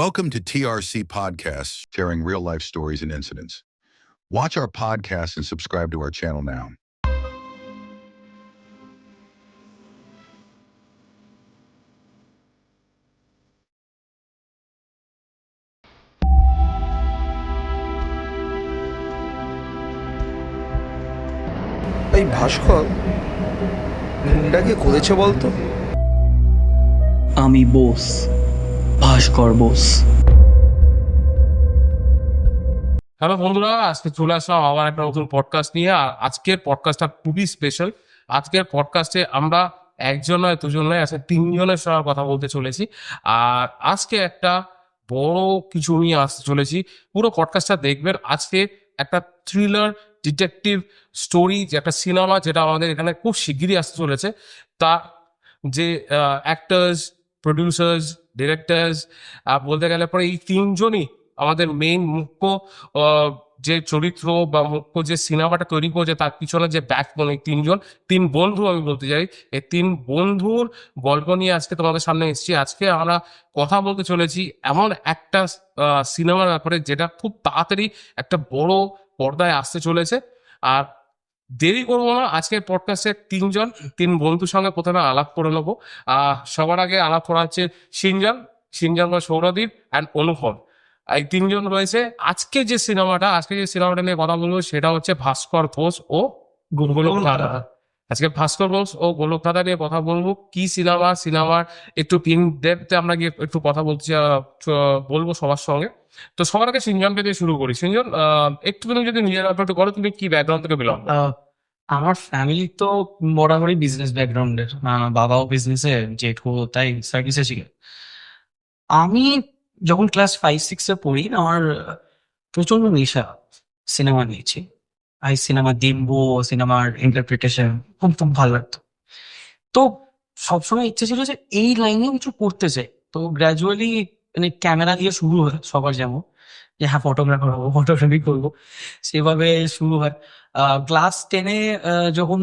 Welcome to TRC Podcasts, sharing real life stories and incidents. Watch our podcast and subscribe to our channel now. এই ভাস্কর মুন্ডাকে করেছে বলতো? আমি বোস, ভাস্কর Bose. Hello বন্ধুরা, আজকে চলে আসলাম আবার একটা নতুন পডকাস্ট নিয়ে। আর আজকের পডকাস্টটা খুবই স্পেশাল। আজকের পডকাস্টে আমরা একজন নয়, দুজন নয়, আজকে তিনজনের সঙ্গে কথা বলতে চলেছি। আর আজকে একটা বড় কিছু নিয়ে আসতে চলেছি। পুরো পডকাস্টটা দেখবেন। আজকে একটা থ্রিলার ডিটেকটিভ স্টোরি, যে একটা সিনেমা যেটা আমাদের এখানে খুব শিগগিরই আসতে চলেছে। তার যে অ্যাক্টার্স, প্রডিউসার্স, ডিরেক্টরস, বলতে গেলে পরে এই তিনজনই আমাদের মেইন মুখ্য যে চরিত্র বা মুখ্য যে সিনেমাটা তৈরি করেছে তার পিছনে যে ব্যাকবোন, এই তিন বন্ধু আমি বলতে চাই। এই তিন বন্ধুর গল্প নিয়ে আজকে তোমাদের সামনে এসেছি। আজকে আমরা কথা বলতে চলেছি এমন একটা সিনেমার ব্যাপারে যেটা খুব তাড়াতাড়ি একটা বড় পর্দায় আসতে চলেছে। আর দেরি করবো না, আজকের পডকাস্টে তিন বন্ধুর সঙ্গে প্রথমে আলাপ করে নেবো। সবার আগে আলাপ করা হচ্ছে সিনজান বা সৌরদীপ অ্যান্ড অনুপম। এই তিনজন রয়েছে। আজকে যে সিনেমাটা নিয়ে কথা বলবো সেটা হচ্ছে ভাস্কর ঘোষ ও গোলক ধাঁধা। আজকে ভাস্কর ঘোষ ও গোলক ধাঁধা নিয়ে কথা বলবো। কি সিনেমার একটু ইন ডেপথে আমরা গিয়ে একটু কথা বলবো সবার সঙ্গে। তো সবার আগে সিনজনকে দিয়ে শুরু করি। সিনজন, একটু তুমি যদি নিজের ব্যাপারে একটু করো, তুমি কি ব্যাকগ্রাউন্ড থেকে বিলং করো? আমার ফ্যামিলি তো বরাবরই বিজনেস ব্যাকগ্রাউন্ডের। বাবাও বিজনেসে, জেঠু তাই সার্ভিসে ছিল। আমি যখন ক্লাস 5-6 পড়ি, আমার প্রচন্ড নেশা সিনেমা নিয়েছি। সিনেমা দেখবো, সিনেমার ইন্টারপ্রিটেশন খুব খুব ভালো লাগতো। তো সবসময় ইচ্ছে ছিল যে এই লাইনে কিছু করতে চাই। তো গ্র্যাজুয়ালি মানে ক্যামেরা দিয়ে শুরু হয় সবার, যেমন যে হ্যাঁ ফটোগ্রাফার হবো, ফটোগ্রাফি করবো, সেভাবে শুরু হয়। ক্লাস 10-এ যখন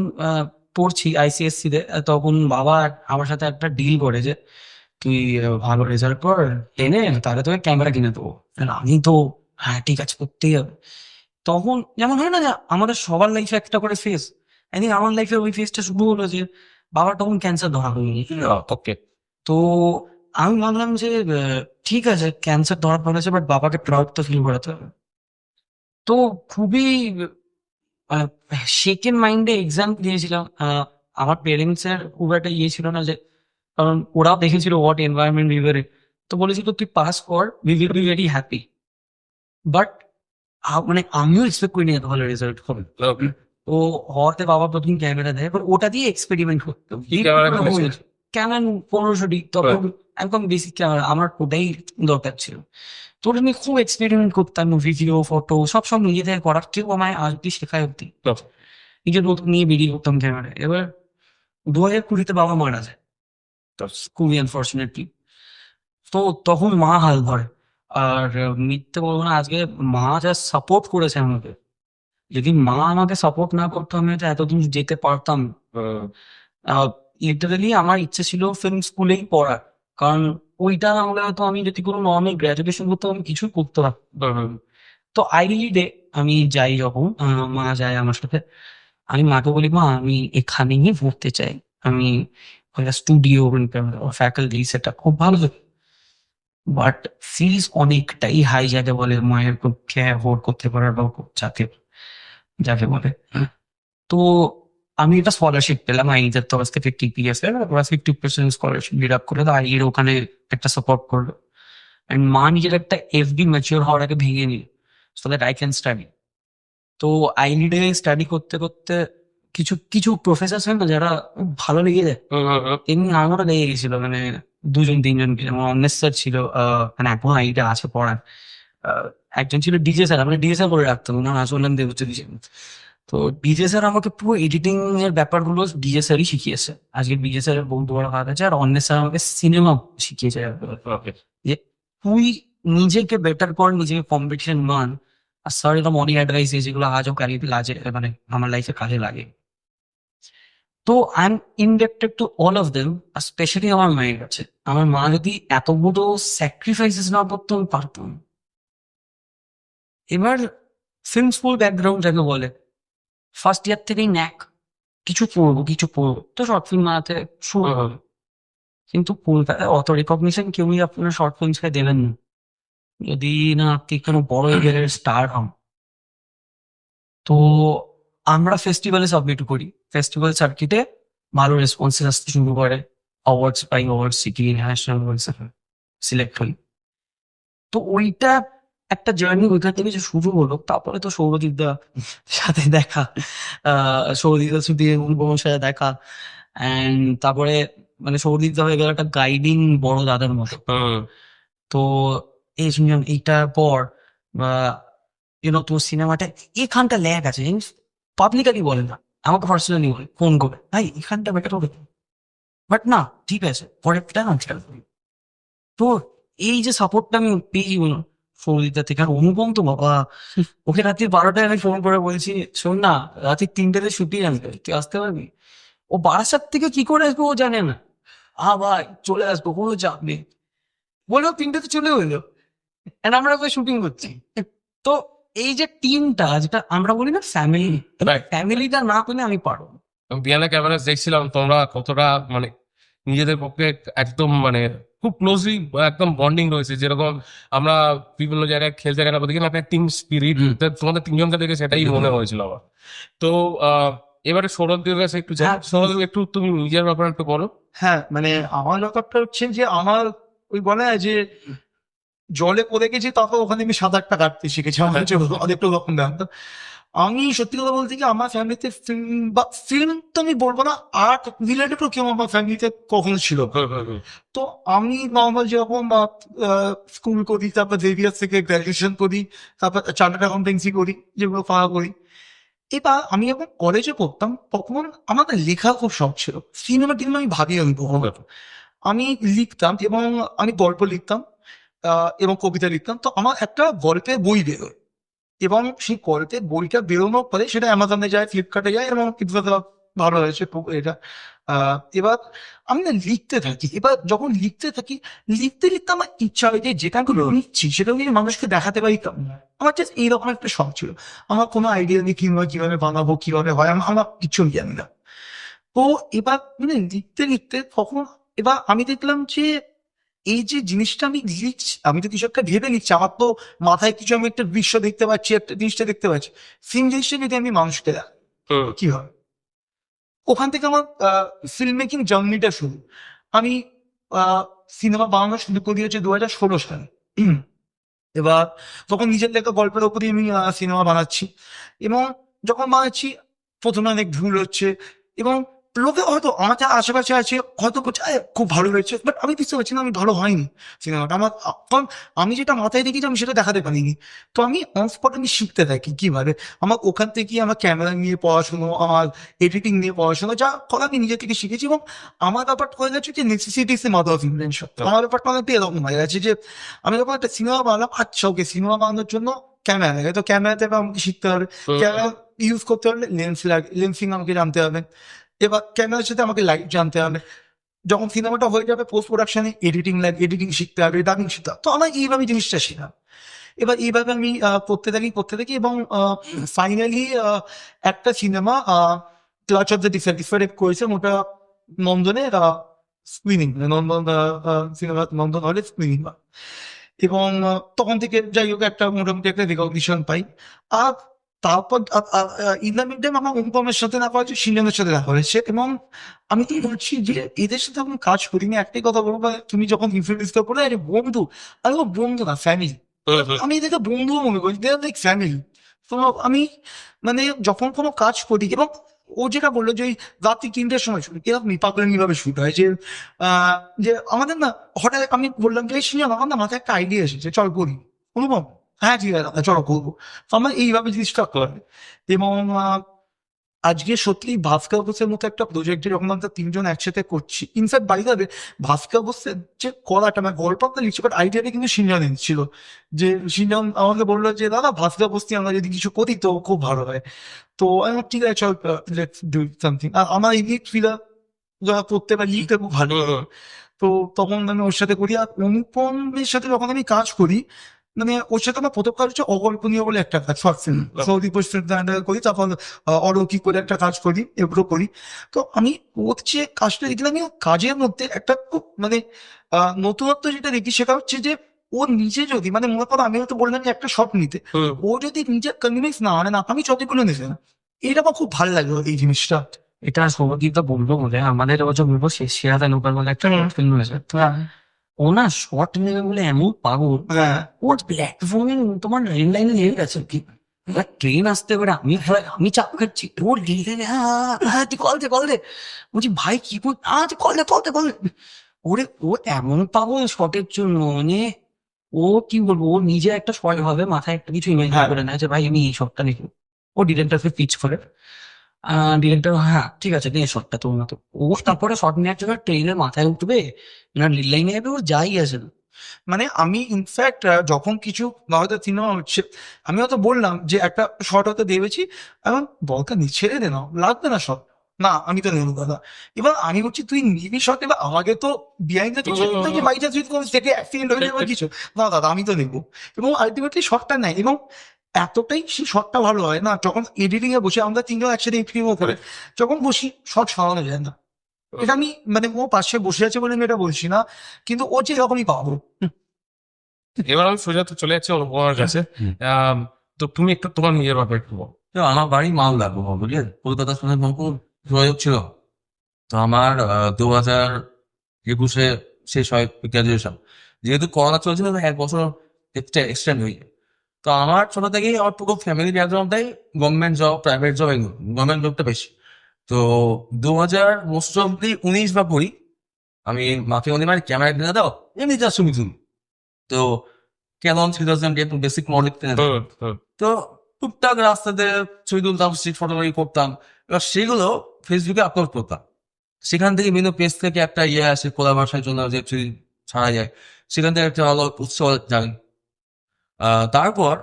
পড়ছি ICSC তে, তখন বাবা আমার সাথে একটা ডিল করে যে তুই ভালো রেজাল্ট কর 10-এ, তাহলে তোকে ক্যামেরা কিনে দেবো। আমি তো হ্যাঁ ঠিক আছে, করতেই হবে। তখন যেমন হয় না যে আমাদের সবার লাইফে একটা করে ফেজ, আই থিঙ্ক আমার লাইফে ওই ফেজটা শুরু হলো যে বাবার তখন ক্যান্সার ধরা হয়নি। ওকে। তো আমি ভাবলাম যে ঠিক আছে, ক্যান্সার ধরা পড়েছে, বাট বাবাকে প্রাউড তো ফিল করাতে হবে। তো খুবই সেকেন্ড মাইন্ডে এক্সাম দিয়েছিলাম। আমার পেরেন্টস এর খুব একটা ইয়ে ছিল না, যে কারণ ওরাও দেখেছিল হোয়াট এনভায়রনমেন্ট উই। তো বলেছিল তুই পাস কর, we will be very happy. But মানে আমিও এক্সপেক্ট করিনি এত ভালো রেজাল্ট হবে। তো হওয়াতে বাবা প্রথম ক্যামেরা দেয়, এবার ওটা দিয়ে এক্সপেরিমেন্ট করতো। কি ক্যামেরা কিনেছিল? ক্যানন 1500D, তখন একদম বেসিক ক্যামেরা, আমার ওটাই দরকার ছিল। তো ওটা নিয়ে খুব এক্সপেরিমেন্ট করতাম, ভিডিও ফটো সব নিজে থেকে করার, কেউ আমায় আজ অব্দি শেখায় অব্দি। নিজের নতুন নিয়ে বেরিয়ে করতাম ক্যামেরা। এবার 2020-তে বাবা মারা যায়, খুবই আনফর্চুনেটলি। তো তখন মা হাল ধরে। আর মিথ্যে বলবো না, আজকে মা যা সাপোর্ট করেছে আমাকে, যদি মা আমাকে সাপোর্ট না করতো আমি হয়তো এতদূর যেতে পারতাম। লিটারালি আমার ইচ্ছে ছিল ফিল্ম স্কুলেই পড়ার, কারণ ওইটা না হলে হয়তো আমি যদি কোনো নর্মাল গ্রাজুয়েশন করতাম আমি কিছুই করতে পারতাম। তো আইডিয়ালি ডে আমি যাই, যখন মা যায় আমার সাথে, আমি মাকে বলি মা আমি এখানেই পড়তে চাই, আমি স্টুডিও ফ্যাকাল্টি সেটা খুব ভালো, বাট ফিজ অনেকটাই হাই, যাকে বলে মায়ের পক্ষে অ্যাফোর্ড করতে পারার বা যাকে যাকে বলে। তো আমি একটা স্কলারশিপ পেলাম আইনের তরফ থেকে, TPS এর ওরা 50% স্কলারশিপ ডিড আপ করে, তো আইয়ের ওখানে একটা সাপোর্ট করলো। অ্যান্ড মা নিজের একটা FD ম্যাচিওর হওয়ার আগে ভেঙে নিল, so that I can study. তো আইনিডে স্টাডি করতে করতে কিছু কিছু প্রফেসর হয় না যারা খুব ভালো লেগে যায়, এমনি আমারও লেগে গেছিল। মানে 2-3 জনকে, যেমন অন্বেষ স্যার ছিল, মানে এখন আইডিটা আছে পড়ার। একজন ছিল DJ স্যার, আমরা DJ স্যার করে রাখতাম, ওনার আসল নাম দেবজ্যোতি দিয়েছেন। তো DJ স্যার আমাকে পুরো এডিটিং এর ব্যাপারগুলো DJ স্যারই শিখিয়েছে। আজকে DJ স্যারের বহুত বড় হাত আছে। আর অন্বেষ স্যার আমাকে সিনেমা শিখিয়েছে, যে তুই নিজেকে বেটার কর, নিজেকে কম্পিটিশন মান। আর স্যার এরকম অনেক অ্যাডভাইস যেগুলো আজও কাজে, মানে আমার লাইফে কাজে লাগে। তো I am ইনডেপ্টেড to all of them, specially আমার মায়ের কাছে। আমার মা যদি এতগুলো স্যাক্রিফাইসেস না করতো আমি পারতাম না। এবার ফিল্ম স্কুল ব্যাকগ্রাউন্ড যাকে বলে, ফার্স্ট ইয়ার থেকেই ন্যাক, কিছু পড়বো, তো শর্ট ফিল্ম বানাতে শুরু হবে। কিন্তু কলকাতায় অত রেকগনিশন কেউই আপনার শর্ট ফিল্মসকে দেবেন না যদি না আপনি কোনো বড় লেভেলের স্টার হন। তো আমরা ফেস্টিভ্যালে সাবমিট করি, ফেস্টিভ্যাল সার্কিটে ভালো রেসপন্সেস আসতে শুরু করে, অ্যাওয়ার্ডস সিটি ন্যাশনাল সিলেক্ট হই। তো ওইটা একটা জার্নি ওইখান থেকে যে শুরু হলো। তারপরে তো সৌরদীপদা সাথে দেখা, সৌরদীপদা ছুটি অনুপমের সাথে দেখা, অ্যান্ড তারপরে মানে সৌরদীপদা হয়ে গেল একটা গাইডিং বড় দাদার মতো। তো এই শুনলাম এইটার পর তোর সিনেমাটা এখানটা ল্যাগ আছে জানিস, পাবলিকালি বলে না, আমাকে পার্সোনালি বলে ফোন করে, ভাই এখানটা বেটার হবে, বাট না ঠিক আছে পরেরটা না ঠিক আছে। তো এই যে সাপোর্টটা আমি পেয়েছি সৌদিতা থেকে। আর অনুপম তো বাবা, ওকে রাত্রি 12টায় আমি ফোন করে বলছি, শোন না রাত্রি 3টেতে ছুটি আনবে, তুই আসতে পারবি? ও বারাসাত থেকে কি করে আসবে ও জানে না। ভাই চলে আসবো, কোনো চাপ নেই। বললো 3টেতে চলে হইলো, and আমরা ওকে শুটিং করছি। তো এই যে টিমটা, যেটা আমরা বলি না ফ্যামিলি, Right. ফ্যামিলিটা না পেলে আমি পারবো না। বিয়ানা ক্যামেরা দেখছিলাম তোমরা কতটা মানে নিজেদের পক্ষে একদম মানে খুব ক্লোজলি একদম বন্ডিং রয়েছে। যেরকম আমরা বিভিন্ন জায়গায় খেলতে গেলে দেখি না একটা টিম স্পিরিট, তোমাদের তিনজনকে দেখে সেটাই মনে হয়েছিল আমার। তো এবারে সৌরভদের কাছে একটু যাই। সৌরভ একটু তুমি নিজের ব্যাপারে একটু বলো। হ্যাঁ মানে আমার ব্যাপারটা হচ্ছে যে আমার ওই বলে না যে জলে পড়ে গেছি, তারপর ওখানে আমি 7-8টা কাটতে শিখেছি। আমার হচ্ছে অনেকটা রকম ব্যাপার। আমি সত্যি কথা বলতে কি আমার ফ্যামিলিতে ফিল্ম তো আমি বলবো না, আর্ট রিলেটেড কেউ আমার ফ্যামিলিতে কখনো ছিল না। তো আমি নর্মাল যেরকম স্কুল করি, তারপর জেভিয়ার থেকে গ্র্যাজুয়েশন করি, তারপর চার্টার্ড অ্যাকাউন্টেন্সি করি, যেগুলো পাওয়া করি। এবার আমি যখন কলেজে পড়তাম তখন আমার না লেখা খুব শখ ছিল। সিনেমা টিনেমা আমি ভাবি আমি লিখতাম, এবং আমি গল্প লিখতাম এবং কবিতা লিখতাম। তো আমার একটা গল্পের বই বেরোয়, এবং সেই গল্পের বইটা বেরোনোর পরে সেটা অ্যামাজনে যায়, ফ্লিপকার্টে যায়, এবং কিছু ভালো হয়েছে এটা। এবার আমি না লিখতে থাকি। এবার যখন লিখতে থাকি, লিখতে লিখতে আমার ইচ্ছা হয় যে যেটা আমি লিখছি সেটা আমি মানুষকে দেখাতে পারি। আমার জাস্ট এইরকম একটা শখ ছিল। আমার কোনো আইডিয়া নেই কিভাবে বানাবো, কিভাবে হয়, আমার কিছু জানি না। তো এবার মানে লিখতে লিখতে তখন এবার আমি দেখলাম যে এই যে জিনিসটা আমি লিখছি, আমি তো কিছু একটা ভেবে লিখছি, আমার তো মাথায় কিছু আমি একটা দৃশ্য দেখতে পাচ্ছি, একটা জিনিসটা দেখতে পাচ্ছি, সেম জিনিসটা যদি আমি মানুষকে দেখাই কি হয়। ওখান থেকে আমার ফিল্ম মেকিং জার্নিটা শুরু। আমি সিনেমা বানানো শুরু করি হচ্ছে 2016 সালে। এবার তখন নিজের লেখা গল্পের ওপরই আমি সিনেমা বানাচ্ছি, এবং যখন বানাচ্ছি প্রথমে অনেক ভুল হচ্ছে, এবং লোকে হয়তো আমার যা আশেপাশে আছে হয়তো বলছে খুব ভালো হয়েছে, বাট আমি বুঝতে পারছি না আমি ভালো হয়নি সিনেমাটা আমার। কারণ আমি যেটা মাথায় রেখেছি আমি সেটা দেখাতে পারিনি। তো আমি অন স্পট আমি শিখতে থাকি কিভাবে। আমার ওখান থেকে আমার ক্যামেরা নিয়ে পড়াশুনো, আমার এডিটিং নিয়ে পড়াশুনো, যা করা আমি নিজে থেকে শিখেছি। এবং আমার ব্যাপারটা হয়ে গেছে যে necessity is the mother of invention. আমার ব্যাপারটা অনেকটা এরকম হয়ে গেছে যে আমি যখন একটা সিনেমা বানালাম, আচ্ছা ওকে সিনেমা বানানোর জন্য ক্যামেরা লাগে, তো ক্যামেরাতে আমাকে শিখতে হবে, ক্যামেরা ইউজ করতে হলে লেন্সিং আমাকে জানতে হবে, এবার ক্যামেরার সাথে আমাকে লাইট জানতে হবে। যখন সিনেমাটা হয়ে যাবে পোস্ট প্রোডাকশনে এডিটিং শিখতে হবে, ডাবিং শিখতে হবে। তো আমার এইভাবে জিনিসটা শেখা। এবার এইভাবে আমি করতে থাকি এবং ফাইনালি একটা সিনেমা ক্লাচ অফ দ্য ডিফারেক্ট করেছে, ওটা নন্দনে স্ক্রিনিং, নন্দন সিনেমা নন্দন হলে স্ক্রিনিং হয়। এবং তখন থেকে যাই হোক একটা মোটামুটি একটা রেকগনিশন পাই। আর তারপর ইন দ্য মিড টাইম আমার অনুপমের সাথে দেখা হয়েছে, সিনজনের সাথে দেখা হয়েছে, এবং আমি তো বলছি যে এদের সাথে আমি কাজ করিনি। একটাই কথা বলবো, তুমি যখন ইনফ্লুয়েন্সটা করে আরে বন্ধু, আরে ও বন্ধু না ফ্যামিলি। আমি এদেরকে বন্ধুও মনে করি, দে আর লাইক ফ্যামিলি। তো আমি মানে যখন কোনো কাজ করি, এবং ও যেটা বললো যে ওই রাত্রি 3টের সময় শুট, এরকম পাগলামি ভাবে শুট হয় যে আমাদের না হঠাৎ আমি বললাম যে শুনি আমার না মাথায় একটা আইডিয়া এসেছে, চল করি। অনুপম হ্যাঁ ঠিক আছে চলো করবো। তো আমার এইভাবে জিনিসটা করে। এবং আজকে সত্যি ভাস্কর বোসের মতো একটা প্রজেক্টে যখন আমরা তিনজন একসাথে করছি, ইনফ্যাক্ট বাড়ি যাবে ভাস্কর বোসের যে কলাটা মানে গল্প আমরা লিখছি, বাট আইডিয়াটা কিন্তু সিনজন এনেছিল। যে সিনজন আমাকে বললো যে দাদা ভাস্কর বোস নিয়ে আমরা যদি কিছু করি তো খুব ভালো হয়। তো আমি বললাম, ঠিক আছে চল, লেটস ডু সামথিং। আর আমার ইডিট ফিলার যারা করতে বা লিখতে খুব ভালো। তো তখন আমি ওর সাথে করি। আর অনুপমের সাথে যখন আমি কাজ করি, মানে ওর সাথে আমার প্রথম কাজ হচ্ছে অকল্পনীয় বলে একটা কাজ, শর্ট ফিল্ম সৌদীপ করি। তারপর অলৌকিক করে একটা কাজ করি, এগুলো করি। তো আমি ওর যে কাজটা দেখলাম, আমি ওর কাজের মধ্যে একটা খুব মানে নতুনত্ব যেটা দেখি সেটা হচ্ছে যে ও নিজে যদি মানে মনে করো আমি হয়তো বললাম যে একটা শট নিতে, ও যদি নিজের কনভিন্স না মানে না আমি যতগুলো নিতে না, এটা আমার খুব ভালো লাগলো এই জিনিসটা। এটা সৌরদীপটা বলবো বলে আমাদের বছর বলবো সেরা নৌকার বলে একটা হুম। ফিল্ম হয়েছে। ও না শর্ট নেবে বলে এমন পাগল, হ্যাঁ ওর প্ল্যাটফর্মে তোমার রেল লাইনে নেমে গেছে কি ট্রেন আসতে পারে, আমি চাপ খাচ্ছি, ওর লিখে হ্যাঁ তুই কল দে বলছি ভাই কি বল, তুই কল দে। ওরে ও এমন পাগল শটের জন্য, মানে ও কি বলবো, ও নিজে একটা শট ভাবে মাথায় একটা কিছু ইমেজিন হ্যাঁ। করে নেয় যে ভাই আমি এই শটটা লিখবো। ও ডিরেক্টরকে পিচ করে, ডিরেক্টর হ্যাঁ ঠিক আছে নিয়ে শটটা তোর মতো। ও তারপরে শট নেওয়ার জন্য ট্রেনের মাথায় উঠবে না নীল লাইনে যাবে, ও যাই আসে না। মানে আমি ইনফ্যাক্ট যখন কিছু হয়তো সিনেমা হচ্ছে, আমি হয়তো বললাম যে একটা শর্ট হয়তো ভেবেছি, এখন দরকার নেই ছেড়ে দে না, লাগবে না শর্ট, না আমি তো নেবো দাদা। এবার আমি বলছি তুই নিবি শর্ট, এবার আমাকে তো বিহাইন্ড দ্য পিকচার যে বাইটা তুই থেকে অ্যাক্সিডেন্ট হয়ে যাবে কিছু, না দাদা আমি তো নেবো। এবং আলটিমেটলি শর্টটা নেয়, এবং এতটাই সেই শর্টটা ভালো হয় না, যখন এডিটিং এ বসে আমরা তিনজন একসাথে এডিটিংও করে যখন বসি শর্ট সারানো যায় না। এটা আমি মানে ও পাশে বসে আছে বলে আমি এটা বলছি না, কিন্তু ও যে এরকমই পাবো। এবার আমি সোজা তো চলে যাচ্ছি অনুপমার কাছে। তো তুমি একটু তোমার নিজের ব্যাপারে একটু বলো। তো আমার বাড়ি মালদা, বুঝলেন, কলকাতার সঙ্গে খুব যোগাযোগ ছিল। তো আমার 2021-এ শেষ হয় গ্রাজুয়েশন। যেহেতু করোনা চলছিল তো 1 বছর এক্সটেন্ড হয়ে যায়। তো আমার ছোট থেকেই আমার পুরো ফ্যামিলি ব্যাকগ্রাউন্ডটাই গভর্নমেন্ট জব, প্রাইভেট জব, এগুলো গভর্নমেন্ট জবটা বেশি। তো 2019 বা 20 আমি মাকে বলি মানে ক্যামেরা কিনে দাও, এমনি যা ছবি তুলি। তো ক্যানন 3000 একটু বেসিক মডেল কিনে দাও। তো টুকটাক রাস্তাতে ছবি তুলতাম, স্ট্রিট ফটোগ্রাফি করতাম। এবার সেগুলো ফেসবুকে আপলোড করতাম। সেখান থেকে বিভিন্ন পেজ থেকে একটা আসে খোলা ভাষার জন্য যে ছবি ছাড়া যায়, সেখান থেকে একটা ভালো উৎসাহ জানি। তারপর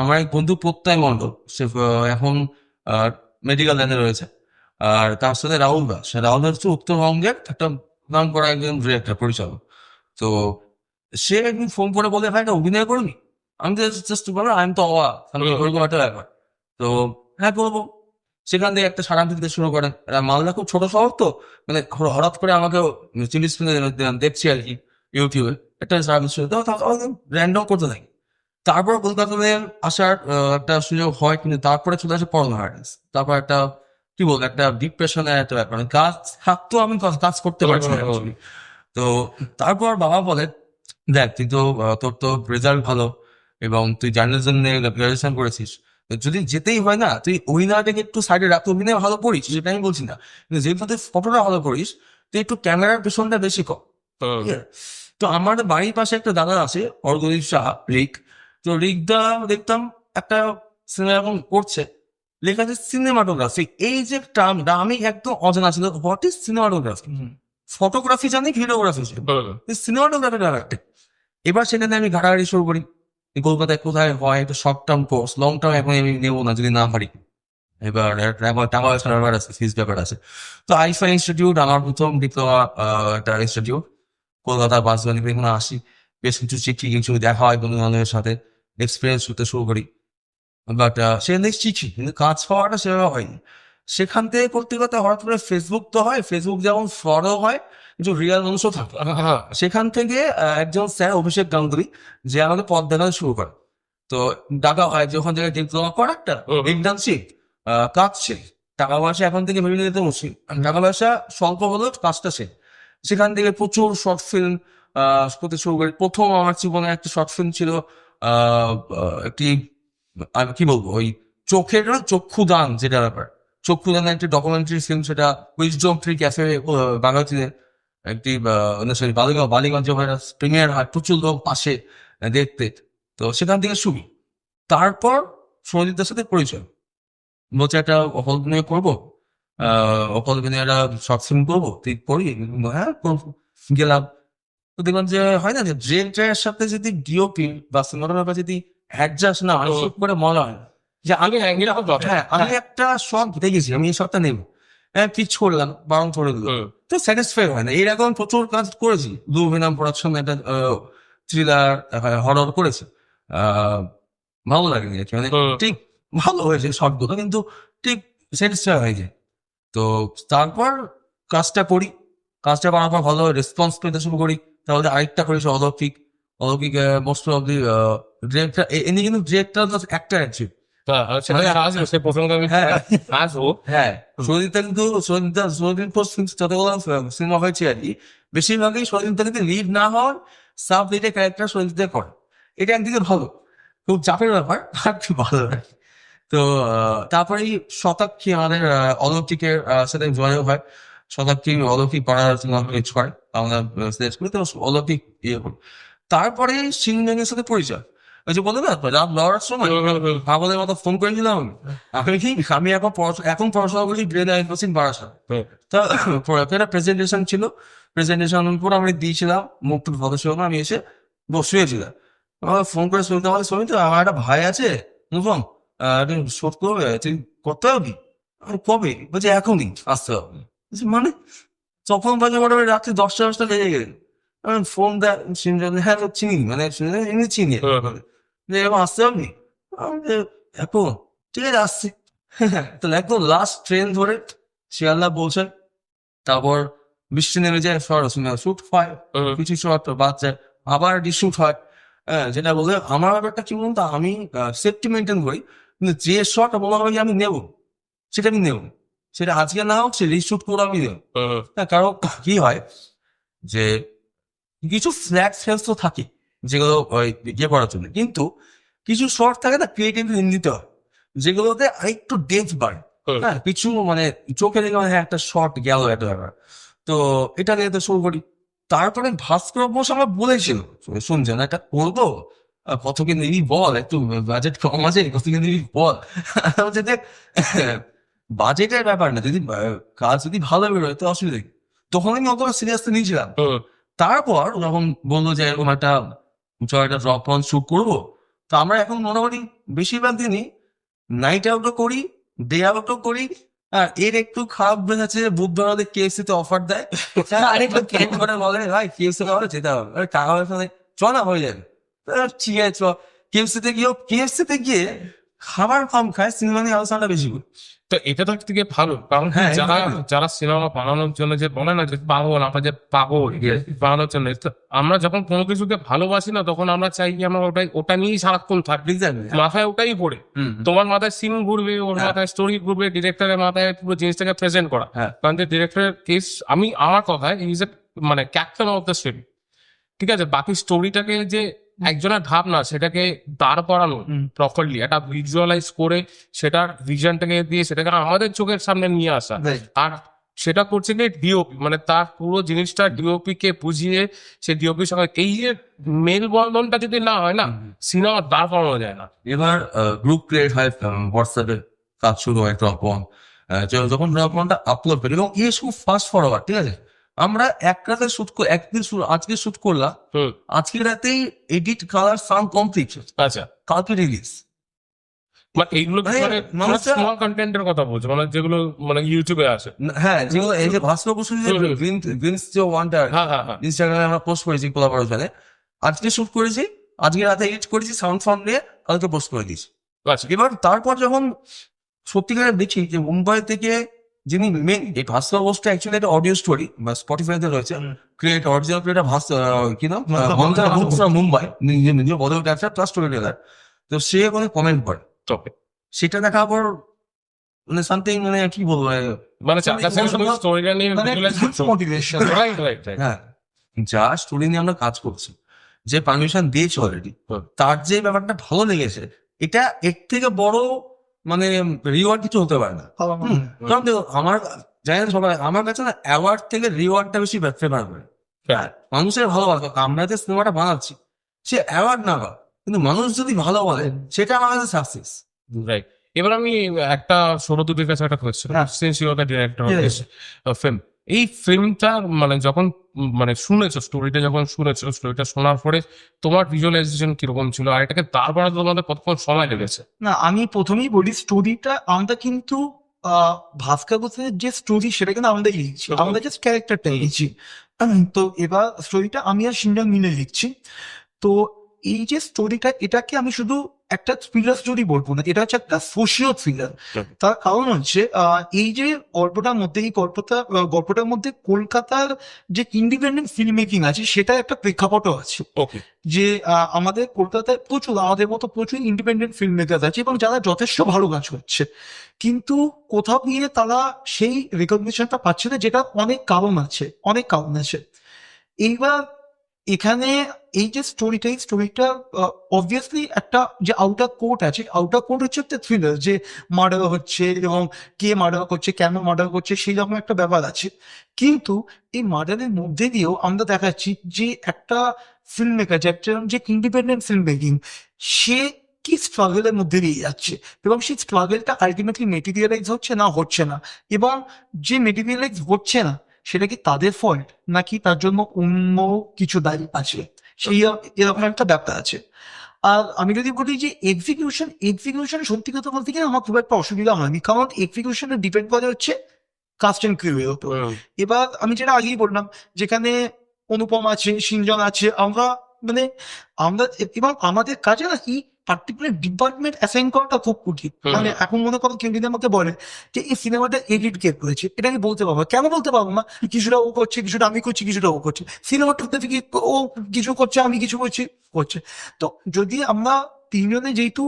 আমার এক বন্ধু প্রত্যয় মণ্ডল, সে এখন মেডিকেল লাইনে রয়েছে। আর তার সাথে রাহুল দাস হচ্ছে উত্তরবঙ্গের একটা নাম করা একজন ডিরেক্টর, পরিচালক। তো সে একদিন ফোন করে বলে ভাই না অভিনয় করবি? আমি তো জাস্ট বলো আমি তো অবাক, ওরকম একটা ব্যাপার। তো হ্যাঁ করবো। সেখান থেকে একটা সারাংশ দিতে শুরু করেন। মালদা খুব ছোট শহর, তো মানে হঠাৎ করে আমাকে চিলি স্ক্রিনে দেখছি আর কি ইউটিউবে একটা সার্ভিস র্যান্ডম করতে থাকি। তারপর কলকাতাতে আসার একটা সুযোগ হয়, কিন্তু তারপরে চলে আসে করোনা ভাইরাস। তারপর একটা কি বলবো একটা ডিপ্রেশনের একটা ব্যাপার, কাজ থাকতেও আমি কাজ করতে পারছি না actually। তো তারপর বাবা বলে দেখ তুই তো তোর তো রেজাল্ট ভালো এবং তুই জার্নালিজম নিয়ে গ্রাজুয়েশন করেছিস, তো যদি যেতেই হয় না তুই অভিনয়টাকে একটু সাইডে রাখ। তুই অভিনয় ভালো করিস সেটা আমি বলছি না, কিন্তু যেহেতু তুই ফটোটা ভালো করিস তুই একটু ক্যামেরার পেছনটা বেশি কর। ঠিক আছে? তো আমার বাড়ির পাশে একটা দাদা আছে অর্গদীপ শাহ, রিক। তো রিকদা দেখতাম একটা সিনেমা এখন করছে, লেখা আছে সিনেমাটোগ্রাফি। এই যে টার্মটা আমি একদম অজানা ছিল, হোয়াট ইজ সিনেমাটোগ্রাফি। ফটোগ্রাফি জানি, ভিডিওগ্রাফি সিনেমাটোগ্রাফি ব্যাপারটা। এবার সেখানে আমি ঘাটাঘাটি শুরু করি কলকাতায় কোথায় হয় একটা short term course, long term এখন আমি নেবো না যদি না পারি। এবার টাকা পয়সার ব্যাপার আছে, ফিস ব্যাপার আছে। তো আইফাই ইনস্টিটিউট আমার প্রথম ডিপ্লোমা একটা ইনস্টিটিউট, কলকাতা বাসবাণী এখানে আসি, বেশ কিছু শিখি, কিছু দেখা হয় বন্ধু বান্ধবের সাথে, এক্সপিরিয়েন্স করতে শুরু করি। বাট সেখান থেকে শিখি, কিন্তু কাজ পাওয়াটা সেভাবে হয়নি। সেখান থেকে করতে করতে হঠাৎ করে ফেসবুক তো হয়, ফেসবুক যেমন ফ্রডও হয়, কিছু রিয়াল মানুষও থাকে। সেখান থেকে একজন স্যার অভিষেক গাঙ্গুলি যে আমাকে পথ দেখাতে শুরু করে। তো ডাকা হয় যে ওখান থেকে ডিপ্লোমা কর একটা ইন্টার্নশিপ, কাজ শেখ, টাকা পয়সা এখন থেকে ভেবে নিতে মুশকিল, টাকা পয়সা স্বল্প হলেও কাজটা শেখ। সেখান থেকে প্রচুর শর্ট ফিল্ম করতে শুরু করি। প্রথম আমার জীবনে একটা শর্ট ফিল্ম ছিল একটি আমি কি বলবো ওই চোখের চক্ষুদান, যেটা ব্যাপার চক্ষুদানের একটি ডকুমেন্টারি ফিল্ম, সেটা উইজডম ট্রি ক্যাফে বাগাতিতে একটি সরি বালিগঞ্জ ভাইরাস প্রিমিয়ার হয়, প্রচুর লোক আসে দেখতে। তো সেখান থেকে শুরু, তারপর সঞ্জিতের সাথে পরিচয়। বলছে একটা অকল্প নিয়ে করবো, অকল্প নিয়ে একটা শর্ট ফিল্ম করবো, তুই করি? হ্যাঁ করবো। গেলাম, তো দেখলাম যে হয় না যে ডিরেক্টরের সাথে যদি ডিওপি বা সিনেমাটোগ্রাফার যদি অ্যাডজাস্ট না হয়, শুট করে মনে হয় যে আমি হ্যাঁ আমি একটা শট দেখেছি, আমি এই শটটা নেবো, পিচ করলাম, বারণ করে দিল, তো স্যাটিসফাই হয় না। এরকম প্রচুর কাজ করেছি। ব্লু ভেনাম প্রোডাকশন একটা থ্রিলার হরর করেছে, ভালো লাগেনি আর কি, মানে ঠিক ভালো হয়েছে শটগুলো, কিন্তু ঠিক স্যাটিসফাই হয়েছে। তো তারপর কাজটা করি, কাজটা করার পর ভালো রেসপন্স পেতে শুরু করি। তাহলে আরেকটা করেছি অলৌকিক। অলৌকিক মোস্ট অফ দি ডিরেক্টর, এনে কিন্তু ডিরেক্টর একটা আছে। সে প্রসঙ্গে আমি হ্যাঁ আসবো। হ্যাঁ, সৌদিতা কিন্তু সৌদিন যতগুলো সিনেমা হয়েছে আর কি, বেশিরভাগই সৌদিনটা কিন্তু লিড না হওয়ার সাব লিডের ক্যারেক্টার সৌদিতা করে। এটা একদিকে ভালো, খুব চাপের ব্যাপার, আর খুব ভালো আর কি। তো তারপরে এই শতাক্ষী আমাদের অলৌকিকের সাথে যোগাযোগ হয়। শতাক্ষী অলৌকিক করার জন্য কাজ করে, আমরা সিলেক্ট করি, তো অলৌকিক ইয়ে করি। তারপরে সিংহের সাথে পরিচয়। ওই যে বললো না রাত লড়ার সময় পাগলের মতো ফোন করেছিলাম আমি এখন পড়াশোনা করি গ্রেড 9% বারাসাত। তা একটা প্রেজেন্টেশন ছিল, প্রেজেন্টেশন পুরো আমি দিয়েছিলাম, মুখ টুক ভালো ছিল না, আমি এসে শুয়েছিলাম। আমার ফোন করে শুনতে আমাদের শুনি, তো আমার একটা ভাই আছে অনুপম, শোধ করবে, তুই করতে হবে? কবে? বলছে এখনই আসতে হবে। মানে তখন বাজে মোটামুটি রাত্রি 10টা লেগে গেলেন। ফোন দেয়, হ্যাঁ চিনি, মানে এমনি চিনি, এরকম আসতে হবে এখন, ঠিক আছে আসছি। তাহলে একদম লাস্ট ট্রেন ধরে শিয়ালদা বলছেন, তারপর বৃষ্টি নেমে যায়, শুট হয়, কিছু শট বাদ যায়, আবার রিশুট হয়। হ্যাঁ, যেটা বলে আমার ব্যাপারটা কি বলুন তো, আমি সেফটি মেনটেন করি, কিন্তু যে শট মনে হয় আমি নেবো সেটা আমি নেবো, সেটা আজকে না হোক, সে রিশুট করে আমি নেবো। হ্যাঁ, কারণ কি হয় যে কিছু ফ্ল্যাগ সেলস তো থাকে যেগুলো ইয়ে করার জন্য, কিন্তু কিছু শর্ট থাকে না ক্রিয়েটিভিটি নিতে হয়, যেগুলোতে আরেকটু ডেপথ বাড়ে। হ্যাঁ, কিছু মানে চোখে দেখে হ্যাঁ একটা শর্ট গেল একটা ব্যাপার। তো এটা নিয়ে তো শুরু করি। তারপরে ভাস্কর বোস আমার বলেছিল, শুনছেন এটা করবো, কত কি নিবি বল, একটু বাজেট কম আছে, কত কি নিবি বল। বলছে দেখ, বাজেটের ব্যাপার না, যদি কাজ যদি ভালো বেরোয় তো অসুবিধা কি? তখন আমি অতটা সিরিয়াসলি নিয়েছিলাম। তারপর যখন বললো যে এরকম একটা ড্রপ অন শুট করবো, তো আমরা এখন মোটামুটি বেশিরভাগ দিনই নাইট আউটও করি, ডে আউটও করি। আর এর একটু খারাপ বেড়েছে, বুধবার হলে KFC তে অফার দেয়, আরেকটু কেন করে বলে ভাই KFC খাওয়া যেতে হবে, টাকা পয়সা নেই, চ না হয়ে যাবে, ঠিক আছে চ। KFC তে গিয়ে খাবার কম খায়, সিনেমা নিয়ে আলোচনাটা বেশি করি। তো এটা তো থেকে ভালো, কারণ কি, হ্যাঁ, যারা একদম। যারা সিনেমা বানানোর জন্য যে বলে না যে পাগল, আমরা যে পাগল বানানোর জন্য, তো আমরা যখন কোনো কিছুকে ভালোবাসি না, তখন আমরা চাই কি আমরা ওটা নিয়েই সারাক্ষণ থাকবি, মাথায় ওটাই পড়ে। তোমার মাথায় সিন ঘুরবে, ওর মাথায় স্টোরি ঘুরবে, ডিরেক্টরের মাথায় পুরো জিনিসটাকে প্রেজেন্ট করা। কারণ যে ডিরেক্টরের কেস, আমার কথায় ইজ এ মানে ক্যাপ্টেন অফ দ্য শিপ, ঠিক আছে? বাকি স্টোরিটাকে যে একজনের ভাবনা, সেটাকে দাঁড় করানো প্রপারলি, একটা ভিজুয়ালাইজ করে সেটার ভিশনটাকে দিয়ে সেটাকে আমাদের চোখের সামনে নিয়ে আসা, আর সেটা করছে কি ডিওপি, মানে তার পুরো জিনিসটা ডিওপি কে বুঝিয়ে, সে ডিওপির সঙ্গে এই যে মেলবন্ধনটা যদি না হয় না, সিনেমা দাঁড় করানো যায় না। এবার গ্রুপ ক্রিয়েট হয়, হোয়াটসঅ্যাপে কাজ শুরু হয় ড্রপ অন। যখন ড্রপ অনটা আপলোড করি এবং এই খুব ফাস্ট ফরওয়ার্ড, ঠিক আছে, আমরা এক রাতে শুট করে, একদিন আজকে শুট করলাম, আজকে রাতেই এডিট কালার সাউন্ড কমপ্লিট, আচ্ছা, কালকে রিলিজ। মানে এইগুলো মানে স্মল কন্টেন্টের কথা বলছো, মানে যেগুলো মানে ইউটিউবে আসে। হ্যাঁ, যেগুলো এই যে ভাস্কর বসু গ্রিনস যে ওয়ানটা ইনস্টাগ্রামে আমরা পোস্ট করেছি কোলাবোরেশনে, আজকে শুট করেছি, আজকে রাতে এডিট করেছি, সাউন্ড ফাউন্ড নিয়ে কালকে পোস্ট করে দিয়েছি। আচ্ছা, এবার তারপর যখন সত্যিকারে দেখি যে মুম্বাই থেকে যিনি মেন, এই ভাস্কর বোসটা অ্যাকচুয়ালি একটা অডিও স্টোরি বা স্পটিফাইতে রয়েছে, ক্রিয়েট অরিজিনাল ক্রিয়েটার কি নাম মুম্বাই, নিজে বদল ক্যাপচার প্লাস স্টোরি টেলার। তো সে ওখানে কমেন্ট করে, তবে সেটা দেখার পর মানে সামথিং, মানে কি বলবো, মানে স্টোরিটা নিয়ে মোটিভেশন। হ্যাঁ, যা স্টোরি নিয়ে আমরা কাজ করছি, যে পারমিশন দিয়েছে অলরেডি, তার যে ব্যাপারটা ভালো লেগেছে, এটা এর থেকে বড় মানে রিওয়ার্ড কিছু হতে পারে না। কারণ দেখো, আমার জানি না সবাই, আমার কাছে না অ্যাওয়ার্ড থেকে রিওয়ার্ডটা বেশি ফেভার করে। মানুষের ভালোবাসা, আমরা যে সিনেমাটা বানাচ্ছি সে অ্যাওয়ার্ড না পাক, কিন্তু মানুষ যদি ভালো বলে সেটা আমার কাছে সাকসেস। রাইট। এবার আমি একটা সৌরদীপের কাছে একটা কোয়েশ্চেন, হ্যাঁ। Since you are the director of Yes. This film, এই ফিল্মটা মানে যখন মানে শুনেছো, স্টোরিটা যখন শুনেছো, স্টোরিটা শোনার পরে তোমার ভিজুয়ালাইজেশন কিরকম ছিল, আর এটাকে তার বানাতে তোমাদের কতক্ষণ সময় লেগেছে? না, আমি প্রথমেই বলি স্টোরিটা আমরা কিন্তু ভাস্কর বসুদের যে স্টোরি সেটা কিন্তু আমাদের লিখছি, আমরা জাস্ট ক্যারেক্টারটা লিখছি। তো এবার স্টোরিটা আমি আর সিনজান মিলে লিখছি। তো এই যে স্টোরিটা, এটাকে আমি শুধু একটা থ্রিলার স্টোরি বলবো না, এটা হচ্ছে একটা সোশিও থ্রিলার। তার কারণ হচ্ছে এই যে গল্পটার মধ্যে, এই গল্পটার মধ্যে কলকাতার যে ইন্ডিপেন্ডেন্ট ফিল্ম মেকিং আছে সেটা একটা প্রেক্ষাপটও আছে। ওকে। যে আমাদের কলকাতায় আমাদের মতো প্রচুর ইন্ডিপেন্ডেন্ট ফিল্ম মেকার আছে এবং যারা যথেষ্ট ভালো কাজ করছে, কিন্তু কোথাও গিয়ে তারা সেই রেকগনিশনটা পাচ্ছে না, যেটা অনেক কারণ আছে। এইবার এখানে এই যে স্টোরিটা অবভিয়াসলি একটা যে আউটার কোর্ট হচ্ছে একটা থ্রিলার, যে মার্ডার হচ্ছে এবং কে মার্ডার করছে, কেন মার্ডার করছে, সেই রকম একটা ব্যাপার আছে। কিন্তু এই মার্ডারের মধ্যে দিয়েও আমরা দেখাচ্ছি যে একটা ফিল্ম মেকার, যে ইন্ডিপেন্ডেন্ট ফিল্ম মেকিং, সে কি স্ট্রাগলের মধ্যে দিয়ে যাচ্ছে এবং সেই স্ট্রাগলটা আলটিমেটলি মেটেরিয়ালাইজ হচ্ছে না, এবং যে মেটেরিয়ালাইজ হচ্ছে না সেটা কি তাদের ফল্ট নাকি তার জন্য অন্য কিছু দায়ী আছে, সেই এরকম একটা ব্যাপার আছে। আর আমি যদি বলি যে এক্সিকিউশন সত্যি কথা বলতে গেলে আমার খুব একটা অসুবিধা হয়নি, কারণ এক্সিকিউশনে ডিপেন্ড করে হচ্ছে কাস্ট অ্যান্ড ক্রিউয়ের উপর। এবার আমি যেটা আগেই বললাম, যেখানে অনুপম আছে, সিনজন আছে, আমরা এবং আমাদের কাজে না এই পার্টিকুলার ডিপার্টমেন্ট অ্যাসাইন করাটা খুব কঠিন। মানে এখন মনে করো কেউ যদি আমাকে বলে যে এই সিনেমাটা এডিট কে করেছে, এটা আমি বলতে পারবো, কেন বলতে পারবো না? কিছুটা ও করছে, কিছুটা আমি করছি, কিছুটা ও করছে, সিনেমাটা থেকে ও কিছু করছে, আমি কিছু করছে। তো যদি আমরা তিনজনে যেহেতু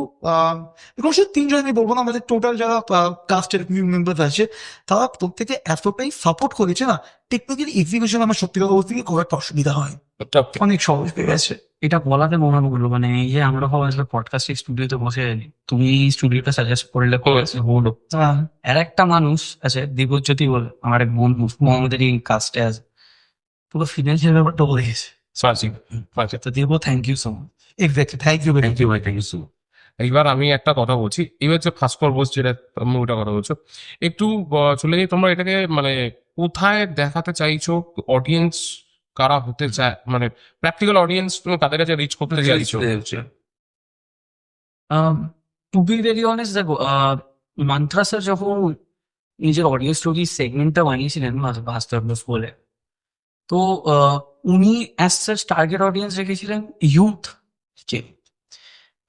এবং শুধু তিনজন আমি বলবো না, আমাদের টোটাল যারা কাস্টের মেম্বার আছে তারা প্রত্যেকে এতটাই সাপোর্ট করেছে না, টেকনিক্যালি এক্সিকিউশন আমার সত্যি কথা বলতে গিয়ে খুব একটা অসুবিধা হয়, অনেক সহজ হয়ে গেছে। এটা বলাতে মনে হলো, মানে এই যে আমরা সবাই আসলে পডকাস্ট স্টুডিওতে বসে আছি, তুমি স্টুডিওটা সাজেস্ট করলে হলো। আর একটা মানুষ আছে দিব্যজ্যোতি বলে, আমার এক বন্ধু মোহাম্মদের কাস্টে আছে, পুরো ফিনান্সিয়াল ব্যাপারটা বলে গেছে। তো Divya, thank you so much. Exactly, thank you. Thank you so much. এইবার আমি একটা কথা বলছি, এবার যে ভাস্কর বোস যেটা মুভিটা কথা বলছো, একটু চলে যাই, তোমরা এটাকে মানে কোথায় দেখাতে চাইছো, অডিয়েন্স কারা হতে চায়, মানে প্র্যাকটিক্যাল অডিয়েন্স তুমি কাদের কাছে রিচ করতে চাইছো? টু বি ভেরি অনেস্ট, দেখো, মান্ত্রা স্যার যখন নিজের অডিও স্টোরি সেগমেন্টটা বানিয়েছিলেন ভাস্কর বোস বলে, তো উনি অ্যাজ সাচ টার্গেট অডিয়েন্স রেখেছিলেন ইউথ কে,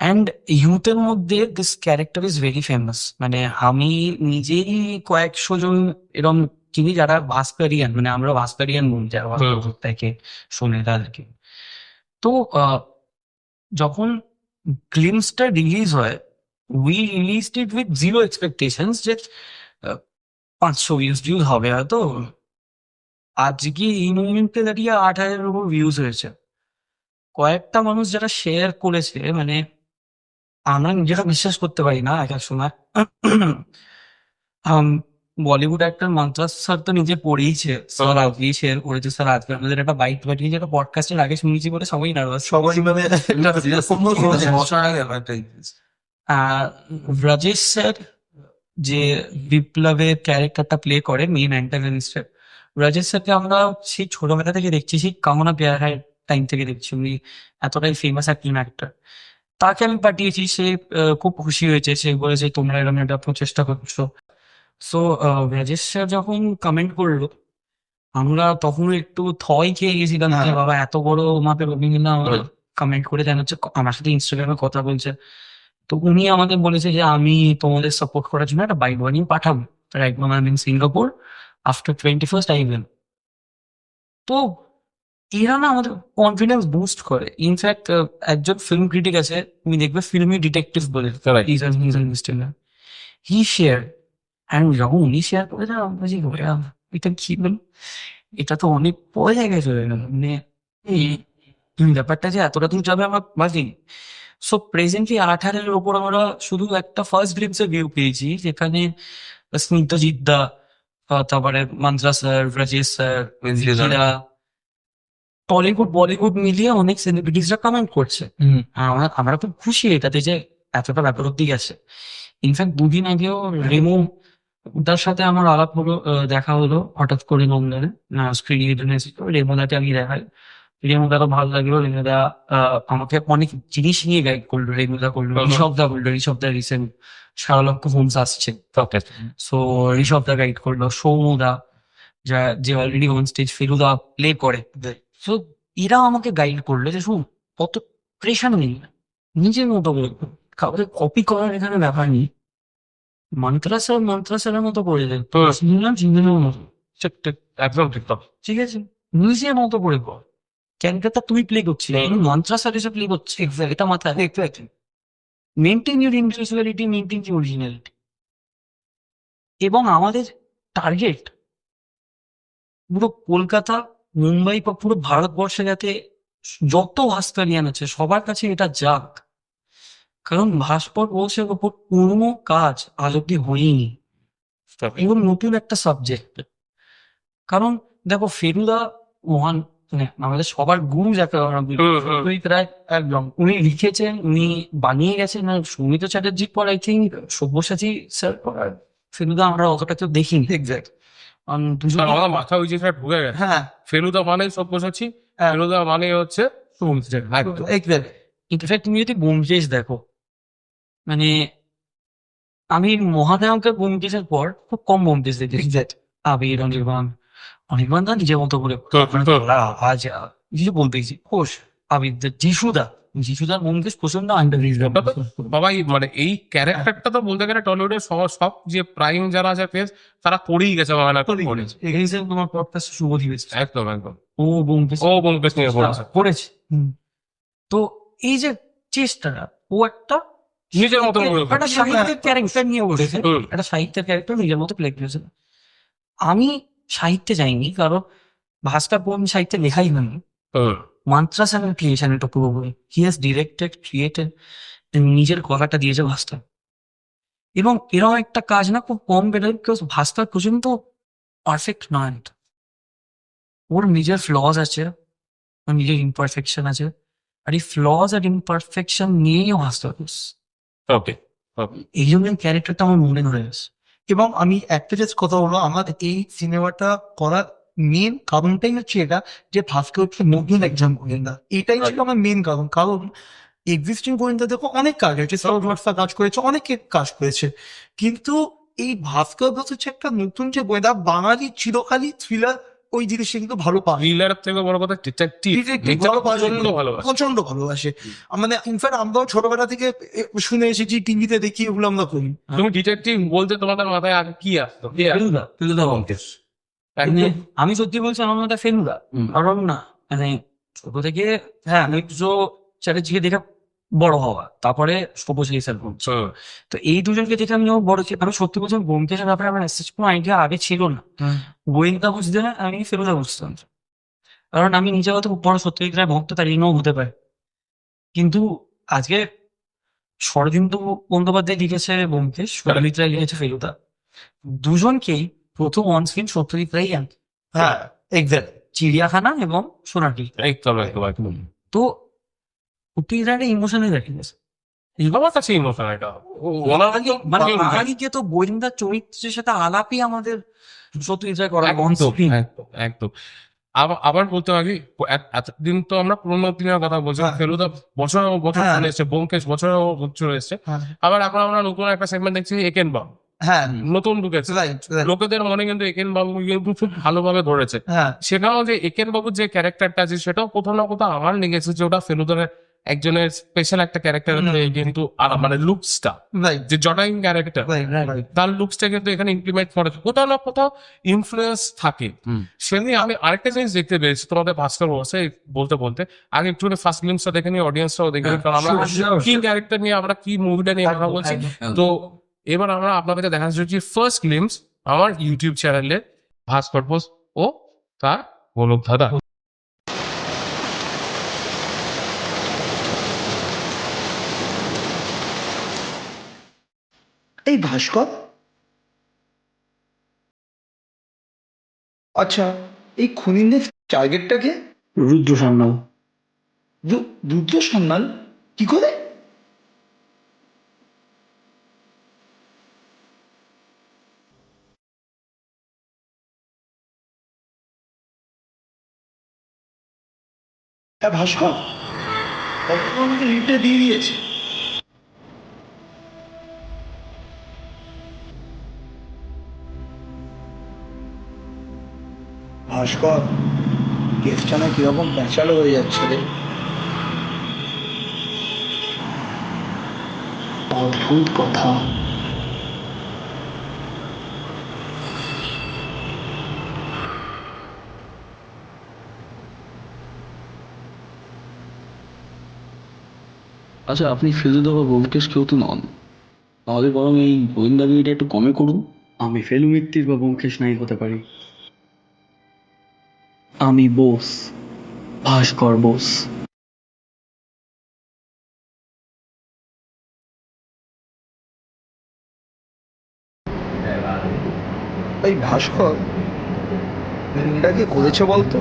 অ্যান্ড ইউথের মধ্যে this character is very famous. মানে আমি নিজেই কয়েকশো জন এরকম চিনি যারা ভাস্করিয়ান, মানে আমরা ভাস্করিয়ান বলি যারা ভাস্কর থেকে শোনে তাদেরকে। তো যখন গ্লিমসটা রিলিজ হয়, we released it with zero expectations যে 500 ভিউজ হবে হয়তো। আজকে এই মুভমেন্টে দাঁড়িয়ে 8,000-এর উপর ভিউজ হয়েছে। কয়েকটা মানুষ যারা শেয়ার করেছে, মানে আমরা নিজেরা বিশ্বাস করতে পারি না এক এক সময়। বলিউড অ্যাক্টর মান্ত্রা স্যার তো নিজে পড়েইছে, স্যার আজকেই শেয়ার করেছে, স্যার আজকে আমাদের একটা বাইক পাঠিয়েছে, একটা পডকাস্টের আগে শুনেছি বলে সবাই নার্ভাস। সবাই মানে রাজেশ স্যার যে বিপ্লবের ক্যারেক্টারটা প্লে করে মেইন অ্যান্টাগনিস্টের, রাজেশ স্যারকে আমরা সেই ছোটবেলা থেকে দেখছি, সেই কামনা প্যার হায় টাইম থেকে দেখছি, উনি এতটাই ফেমাস একজন অ্যাক্টর। তাকে আমি পাঠিয়েছি, সে খুব খুশি হয়েছে, সে বলেছে তোমরা এরকম একটা প্রচেষ্টা করছো। সো রাজেশ স্যার যখন কমেন্ট করলো, আমরা তখন একটু থয় খেয়ে গেছিলাম যে বাবা এত বড় মাপের অভিনেতা কমেন্ট করে জানাচ্ছে, আমার সাথে ইনস্টাগ্রামে কথা বলছে। তো উনি আমাদের বলেছে যে আমি তোমাদের সাপোর্ট করার জন্য একটা বাইক বানিয়ে পাঠাবো, right now I M in Singapore, after 21st I will। তো এরা না আমাদের কনফিডেন্স বুস্ট করে। ইনফ্যাক্ট একজন ফিল্ম ক্রিটিক আছে, তুমি দেখবে ফিল্মি ডিটেকটিভ বলে, হি শেয়ার, অ্যান্ড যখন উনি শেয়ার করেছে আমি বলছি এটা কি বল, এটা তো অনেক পরে জায়গায় চলে গেল, মানে এই ব্যাপারটা যে এতটা দূর যাবে আমার ভাবিনি। সো প্রেজেন্টলি 8,000-এর ওপর আমরা শুধু একটা ফার্স্ট গ্লিমসের ভিউ পেয়েছি, যেখানে স্নিগ্ধজিৎ দা, তারপরে mantra sir, Rajesh sir, Tollywood Bollywood মিলিয়ে অনেক সেলিব্রিটিসরা কমেন্ট করছে। আমরা খুব খুশি এটাতে যে এতটা ব্যাপার অব্দি গেছে। ইনফ্যাক্ট দুদিন আগেও রেমো তার সাথে আমার আলাপ হলো, দেখা হলো হঠাৎ করে লন্ডনে, স্ক্রিনিং এর জন্য এসেছিল। রেমোদাকে আমি দেখাই, রেমোদাকে ভালো লাগলো। রেমোদা আমাকে অনেক জিনিস নিয়ে গাইড করলো। রেমোদা করলো, ঋষভদা করলো, ঋষভদা রিসেন্ট শার্লক হোমস আসছে, সো ঋষভদা গাইড করলো। সৌমদা যে already on stage Feluda play করে, সো এরা আমাকে গাইড করলো যে শুন, কত প্রেশার নেই, নিজের মতো করে কাউকে কপি করার এখানে ব্যাপার নেই। মন্ত্রাসের মতো করে দেয়, শুনলাম চিন্তার মতো, ঠিক ঠিক, একদম ঠিক কথা। ঠিক আছে, নিজের মতো করে কর। ক্যারেক্টারটা তুই প্লে করছিস, মন্ত্রাসার এসে প্লে করছে, এটা মাথায় রাখতে। Maintain your individuality, maintain your originality. এবং আমাদের টার্গেট পুরো কলকাতা, মুম্বাই বা পুরো ভারতবর্ষে যাতে যত ভাস্করিয়ান আছে সবার কাছে এটা যাক। কারণ ভাস্কর বোসের ওপর কোনো কাজ আজ অব্দি হয়নি, এবং নতুন একটা সাবজেক্ট। কারণ দেখো, ফেলুদা মহান, মানে আমাদের সবার গুরু যাকে আমরা বলি, প্রায় একদম উনি লিখেছেন, উনি বানিয়ে গেছেন। আর সৌমিত্র চ্যাটার্জির পর আই থিঙ্ক সব্যসাচী স্যার পর আর ফেলুদা আমরা অতটা কেউ দেখিনি। এক্স্যাক্ট। আমার মাথা ওই জিনিসটা ঢুকে গেছে। হ্যাঁ, ফেলুদা মানে সব্যসাচী, ফেলুদা মানে হচ্ছে সৌমিত্র। একদম। এক্স্যাক্ট। ইনফ্যাক্ট তুমি যদি ব্যোমকেশ দেখো, মানে আমি মহানায়কের ব্যোমকেশের পর খুব কম ব্যোমকেশ দেখেছি। এক্স্যাক্ট। আবির, অনির্বাণ দা নিজের মতো করে আজ কিছু বলতেছি কোষ আবির দা, যিশুদার ব্যোমকেশ প্রচন্ড আন্ডাররেটেড। বাবাই মানে এই ক্যারেক্টারটা তো বলতে গেলে টলিউডের সব যে প্রাইম যারা আছে ফেস, তারা করেই গেছে বাংলা করেছে। এই যে তোমার পডকাস্ট শুভ দিবস, একদম একদম। ও ব্যোমকেশ ও ব্যোমকেশ নিয়ে পড়েছে। করেছে। তো এই যে চেষ্টাটা, ও একটা নিজের মতো করে একটা সাহিত্যের ক্যারেক্টার নিয়ে বসেছে, একটা সাহিত্যের ক্যারেক্টার নিজের মতো প্লে করেছে। আমি সাহিত্যে যাইনি, কারণ ভাস্কর বোন সাহিত্যে লেখাই হয়নি। মান্ত্রাস এবং ক্রিয়েশন এটা পুরোপুরি হি হ্যাজ ডিরেক্টেড, ক্রিয়েটেড, নিজের গলাটা দিয়েছে ভাস্কর। এবং এরকম একটা কাজ না খুব কম বেরোয়, বিকজ ভাস্কর পর্যন্ত পারফেক্ট নয়। ওর নিজের ফ্লজ আছে, ওর নিজের ইমপারফেকশন আছে, আর এই ফ্লজ আর ইমপারফেকশন নিয়েই ভাস্কর। ওকে। এই জন্য ক্যারেক্টারটা আমার মনে ধরে গেছে। এবং আমি একটা জাস্ট কথা বলবো, আমার এই সিনেমাটা করার মেন কারণটাই হচ্ছে এটা, যে ভাস্কর হচ্ছে নতুন একজন গোয়েন্দা। এটাই ছিল আমার মেন কারণ। কারণ এক্সিস্টিং গোয়েন্দা দেখো অনেক কাজ হয়েছে, সৌরভা কাজ করেছে, অনেকে কাজ করেছে, কিন্তু এই ভাস্কর দাস হচ্ছে একটা নতুন যে গোয়েন্দা। বাঙালি চিরকালই থ্রিলার ওই জিনিসটা কিন্তু ভালো পায়, থ্রিলার থেকে বড় কথা ডিটেকটিভ প্রচন্ড ভালোবাসে, প্রচন্ড ভালোবাসে। মানে ইনফ্যাক্ট আমরাও ছোটবেলা থেকে শুনে এসেছি, টিভিতে দেখি, এগুলো আমরা করি। তুমি ডিটেকটিভ বলতে তোমাদের মাথায় আগে কি আসতো? ফেলুদা ব্যোমকেশ। মানে আমি সত্যি বলছি, আমার মধ্যে ফেলুদা। কারণ না, মানে ছোট থেকে, হ্যাঁ, আমি পুজো চ্যাটার্জিকে দেখে বড় হওয়া, তারপরে সব্যসাচী স্যার। তো এই দুজনকে দেখে আমি যখন বড় ছিলাম, আমি সত্যি বলছি ব্যোমকেশের ব্যাপারে আমার কোনো আইডিয়া আগে ছিল না। গোয়েন্দা বুঝতে না, আমি ফেলুদা বুঝতাম, কারণ আমি নিজে হয়তো বড় সত্যজিৎ রায় ভক্ত, তার জন্যও হতে পারে। কিন্তু আজকে শরদিন্দু বন্দ্যোপাধ্যায় লিখেছে ব্যোমকেশ, সত্যজিৎ রায় লিখেছে ফেলুদা, দুজনকেই প্রথম অন স্ক্রিন সত্যজিৎ রায় আনছে। হ্যাঁ, এক্স্যাক্ট। চিড়িয়াখানা এবং সোনাটি। একদম একদম একদম। তো সত্যজিৎ রায় ইমোশনে রেখে গেছে। আমার কাছে ইমোশন এটা ওনার মানে বাঙালিকে তো গোয়েন্দা চরিত্রের সাথে আলাপই আমাদের সত্যজিৎ রায় করা অন একদম স্ক্রিন। একদম একদম। আবার বলতে পারি, এতদিন তো আমরা পুরোনো দিনের কথা বলছি, ফেলুদা বছর বছর চলে এসছে, ব্যোমকেশ বছর চলে এসছে। আবার এখন আমরা নতুন একটা সেগমেন্ট দেখছি, একেন বাবু। হ্যাঁ, নতুন ঢুকেছে, লোকেদের মনে কিন্তু একেন বাবু কিন্তু খুব ভালোভাবে ধরেছে। হ্যাঁ, সেখানেও যে একেন বাবুর যে ক্যারেক্টারটা আছে, সেটাও কোথাও না কোথাও আমার লেগেছে যে ওটা ফেলুদার একজনের স্পেশাল একটা ক্যারেক্টার, কিন্তু মানে লুকসটা, রাইট, যে জটাইং ক্যারেক্টার, রাইট। তার লুকসটা কিন্তু এখানে ইমপ্লিমেন্ট করে, কোথাও না কোথাও ইনফ্লুয়েন্স থাকে। সেমনি আমি আরেকটা জিনিস দেখতে পেয়েছি তোমাদের ভাস্কর বসে বলতে বলতে, আগে একটু ফার্স্ট গ্লিমসটা দেখে নিই, অডিয়েন্সটাও দেখে নিই, কারণ আমরা কি ক্যারেক্টার নিয়ে, আমরা কি মুভিটা নিয়ে কথা বলছি। তো এবার আমরা আপনাদের দেখাতে চলেছি ফার্স্ট গ্লিমস আমার ইউটিউব চ্যানেলে, ভাস্কর বোস ও তার গোলক দাদা। এই ভাস্কর, আচ্ছা, এই খুনিদের টার্গেটটাকে? রুদ্র সান্যাল। রুদ্র সান্যাল? কি করে? হ্যাঁ ভাস্কর, তখন আমাকে রিপ্লাই দিয়ে দিয়েছে। ভাস্কর, কেসটা না কিরকম প্যাঁচালো হয়ে যাচ্ছে রে। অদ্ভুত কথা। আচ্ছা, আপনি ফেলুদা বা ব্যোমকেশ কেউ তো নন, তাহলে বরং এই গোয়েন্দাগিরিটা একটু কমে করুন। আমি ফেলু মিত্তির বা ব্যোমকেশ নাই হতে পারি, আমি বোস, ভাস্কর বোস। এই ভাস্কর, খুনটা কে করেছে বলতো?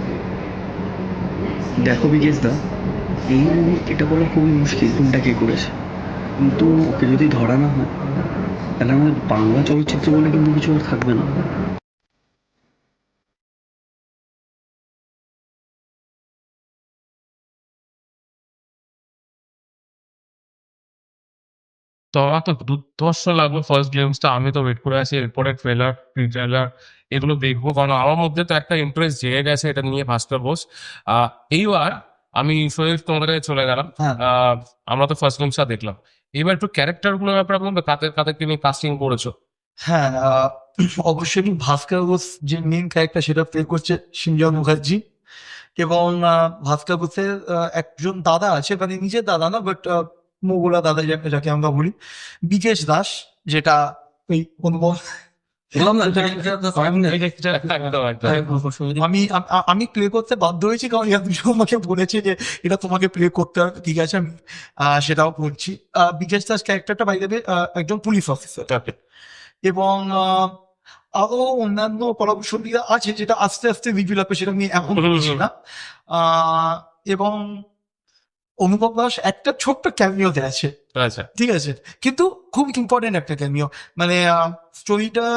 দেখো বিকেশ দা, এই মুহূর্তে এটা বলা খুবই মুশকিল কোনটা কে করেছে, কিন্তু ওকে যদি ধরা না হয় তাহলে আমাদের বাংলা চলচ্চিত্র বলে কিন্তু কিছু আর থাকবে না। তো আমার তো দুর্ধর্ষ লাগলো ফার্স্ট গ্লিমসটা। আমি তো ওয়েট করে আছি এরপরে ট্রেলার, ট্রেলার এগুলো দেখবো, কারণ আমার মধ্যে তো একটা ইন্টারেস্ট জেগে গেছে এটা নিয়ে, ভাস্কর বোস। এইবার আমি শরীর তোমাদের কাছে চলে গেলাম। হ্যাঁ। আমরা তো ফার্স্ট গ্লিমসটা দেখলাম, এবার একটু ক্যারেক্টার গুলোর ব্যাপারে বলবে, কাদেরকে নিয়ে কাস্টিং করেছো? হ্যাঁ, অবশ্যই ভাস্কর ঘোষ যে মেন ক্যারেক্টার সেটা প্লে করছে সঞ্জয় মুখার্জি। এবং ভাস্কর ঘোষের একজন দাদা আছে, মানে নিজের দাদা না, বাট মোগলা দাদা যাকে আমরা বলি, বিকেশ দাস, যেটা ওই অনুভব বললাম না, একদম একদম। আমি প্লে করতে বাধ্য হয়েছি, কারণ এরা দুজন আমাকে বলেছে যে এটা তোমাকে প্লে করতে হবে। ঠিক আছে, আমি সেটাও করছি। বিকেশ দাস ক্যারেক্টারটা বাই দেবে একজন পুলিশ অফিসার, এবং আরো অন্যান্য কলাকুশলীরা আছে যেটা আস্তে আস্তে রিভিল হবে, সেটা আমি এখন বলছি না। এবং অনুভব দাস একটা ছোট্ট ক্যামিওতে আছে, আচ্ছা, ঠিক আছে, কিন্তু খুব ইম্পর্টেন্ট একটা ক্যামিও। মানে স্টোরিটা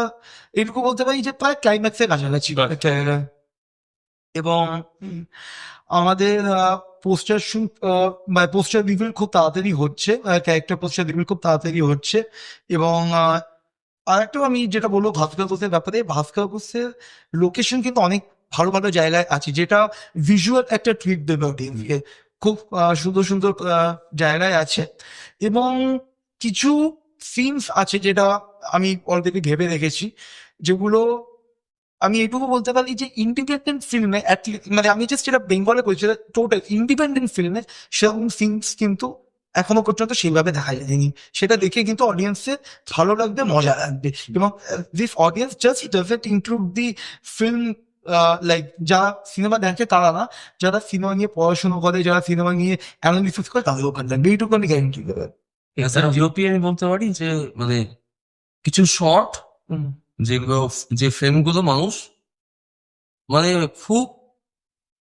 এটুকু বলতে পারি যে প্রায় ক্লাইম্যাক্সের কাছাকাছি। এবং আমাদের পোস্টার শুট মানে পোস্টার রিভিল খুব তাড়াতাড়ি হচ্ছে, ক্যারেক্টার পোস্টার রিভিল খুব তাড়াতাড়ি হচ্ছে। এবং আর একটাও আমি যেটা বলবো ভাস্কর ঘোষের ব্যাপারে, ভাস্কর ঘোষের লোকেশন কিন্তু অনেক ভালো ভালো জায়গায় আছে, যেটা ভিজুয়াল একটা ট্রিট দেবে অডিয়েন্সকে। খুব সুন্দর সুন্দর জায়গায় আছে, এবং কিছু সিনস আছে যেটা আমি অলরেডি ভেবে রেখেছি, যেগুলো আমি এটুকু বলতে পারি যে ইন্ডিপেন্ডেন্ট ফিল্মে, মানে আমি জাস্ট যেটা বেঙ্গলে বলছি, টোটাল ইন্ডিপেন্ডেন্ট ফিল্মে সেরকম সিনস কিন্তু এখনো পর্যন্ত সেইভাবে দেখা যায়নি। সেটা দেখে কিন্তু অডিয়েন্সের ভালো লাগবে, মজা লাগবে। এবং this audience just doesn't include the film, like যারা সিনেমা দেখে তারা না, যারা সিনেমা নিয়ে পড়াশোনা করে, যারা সিনেমা নিয়ে অ্যানালিসিস করে, তাদেরও ভালো লাগবে, এইটুকু আমি গ্যারেন্টি দেবেন। জিওপি আমি বলতে পারি যে মানে কিছু শর্ট, যেগুলো যে ফ্রেমগুলো মানুষ মানে খুব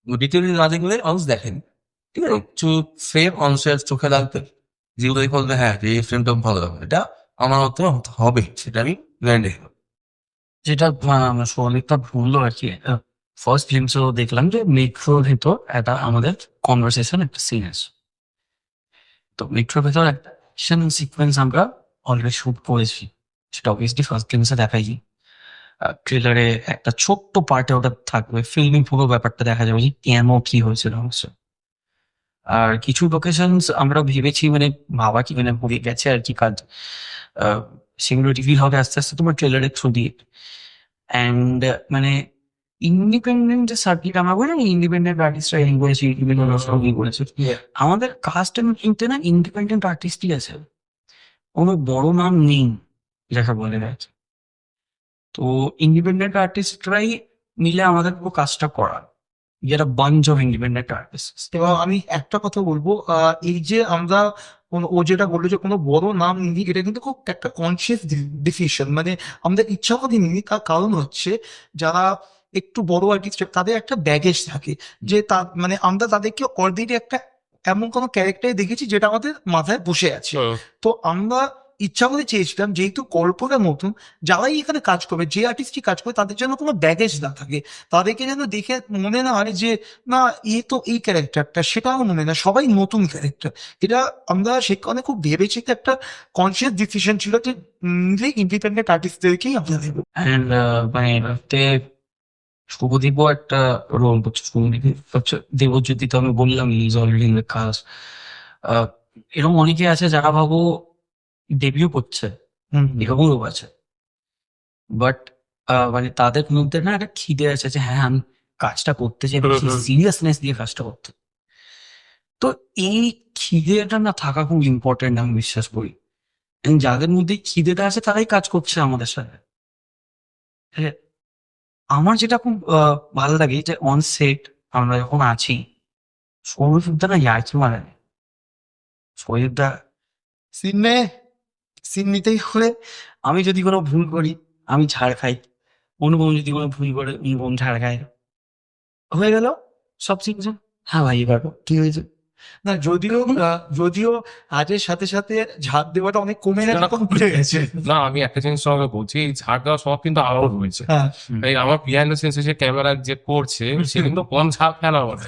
ডিটেইলি না দেখলে মানুষ দেখেন, ঠিক আছে, কিছু ফ্রেম মানুষের চোখে লাগবে, যেগুলো বলবে হ্যাঁ এই ফ্রেমটা ভালো হবে, এটা আমার মতো হবে, সেটা আমি গ্যারান্টি। যেটা সোনিকটা ভুললো আর কি, ফার্স্ট গ্লিমসও দেখলাম যে মেট্রোর ভেতর একটা আমাদের কনভারসেশন একটা সিন আছে। তো মেট্রোর ভেতর একটা অ্যাকশন সিকোয়েন্স আমরা অলরেডি শুট করেছি, সেটা অবভিয়াসলি ফার্স্ট গ্লিমসে দেখাইনি। ট্রেলারে একটা ছোট্ট পার্টে ওটা থাকবে, ফিল্মিং পুরো ব্যাপারটা দেখা যাবে যে কেন কি হয়েছিল হচ্ছে। আর কিছু লোকেশনস আমরা ভেবেছি, মানে ভাবা কি মানে হয়ে গেছে আর কি কাজ, সেগুলো রিভিল হবে আস্তে আস্তে তোমার ট্রেলারের থ্রু দিয়ে। অ্যান্ড মানে ইন্ডিপেন্ডেন্ট যে সার্কিট আমরা বলি না, ইন্ডিপেন্ডেন্ট আর্টিস্টরা এই করেছে, ইন্ডিপেন্ডেন্ট করেছে, আমাদের কাস্ট কিন্তু না ইন্ডিপেন্ডেন্ট আর্টিস্টই আছে, কোনো বড় নাম নেই যাকে বলে গেছে। তো ইন্ডিপেন্ডেন্ট আর্টিস্টরাই মিলে আমাদের পুরো কাজটা করা, যেটা বাঞ্চ অফ ইন্ডিপেন্ডেন্ট আর্টিস্ট। এবং আমি একটা কথা বলবো, এই যে আমরা ও যেটা বললো যে কোনো বড় নাম নিই, এটা কিন্তু খুব একটা কনসিয়াস ডিসিশন। মানে আমরা ইচ্ছা করে নিই, তার কারণ হচ্ছে যারা একটু বড় আর্টিস্ট তাদের একটা ব্যাগেজ থাকে, যে মানে আমরা তাদেরকে অলরেডি একটা এমন কোনো ক্যারেক্টারে দেখেছি যেটা আমাদের মাথায় বসে আছে। তো আমরা ইচ্ছা করে চেয়েছিলাম যেহেতু গল্পটা নতুন, যারাই এখানে কাজ করবে, যে আর্টিস্টই কাজ করবে, তাদের জন্য কোনো ব্যাগেজ না থাকে, তাদেরকে যেন দেখে মনে না হয় যে না এ তো এই ক্যারেক্টারটা, সেটাও মনে না, সবাই নতুন ক্যারেক্টার। এটা আমরা সেখানে খুব ভেবেছি, একটা কনসিয়াস ডিসিশন ছিল যে ইন্ডিপেন্ডেন্ট আর্টিস্টদেরকেই আমরা দেবো। অ্যান্ড মানে এটাতে শুভদীপও একটা রোল করছে। শুভদীপ হচ্ছে দেবজ্যোতি, তো আমি বললাম is already in the cast. এরকম অনেকে আছে যারা ভাবো ডেবিউ করছে, এরকমও লোক আছে, বাট মানে তাদের মধ্যে না একটা খিদে আছে যে হ্যাঁ আমি কাজটা করতে চাই, সিরিয়াসনেস দিয়ে কাজটা করতে। তো এই খিদেটা না থাকা খুব ইম্পর্টেন্ট আমি বিশ্বাস করি। And যাদের মধ্যে এই খিদেটা আছে তারাই কাজ করছে আমাদের সাথে। হ্যাঁ, আমার যেটা খুব ভালো লাগে যে অন সেট আমরা যখন আছি, সৌরভদা না ইয়ার্কি মারে না। সৌরভদা সিন নিতেই হলে আমি যদি কোনো ভুল করি আমি ঝাড় খাই, অনুপম যদি কোনো ভুল করে অনুপম ঝাড় খায়, হয়ে গেল সব শিখছে। হ্যাঁ ভাই এবার কি হয়েছে? না যদিও আজের সাথে সাথে ঝাঁপ দেওয়াটা অনেক কমে গেছে, এখন ভুলে গেছে। না, আমি একটা জিনিস তোমাকে বলছি, এই ঝাড় দেওয়া সব কিন্তু আমারও রয়েছে। হ্যাঁ, এই আমার বিহাইন্ড দ্য সিনস যে ক্যামেরা যে করছে সে কিন্তু কম ঝাড় খেলা বলে,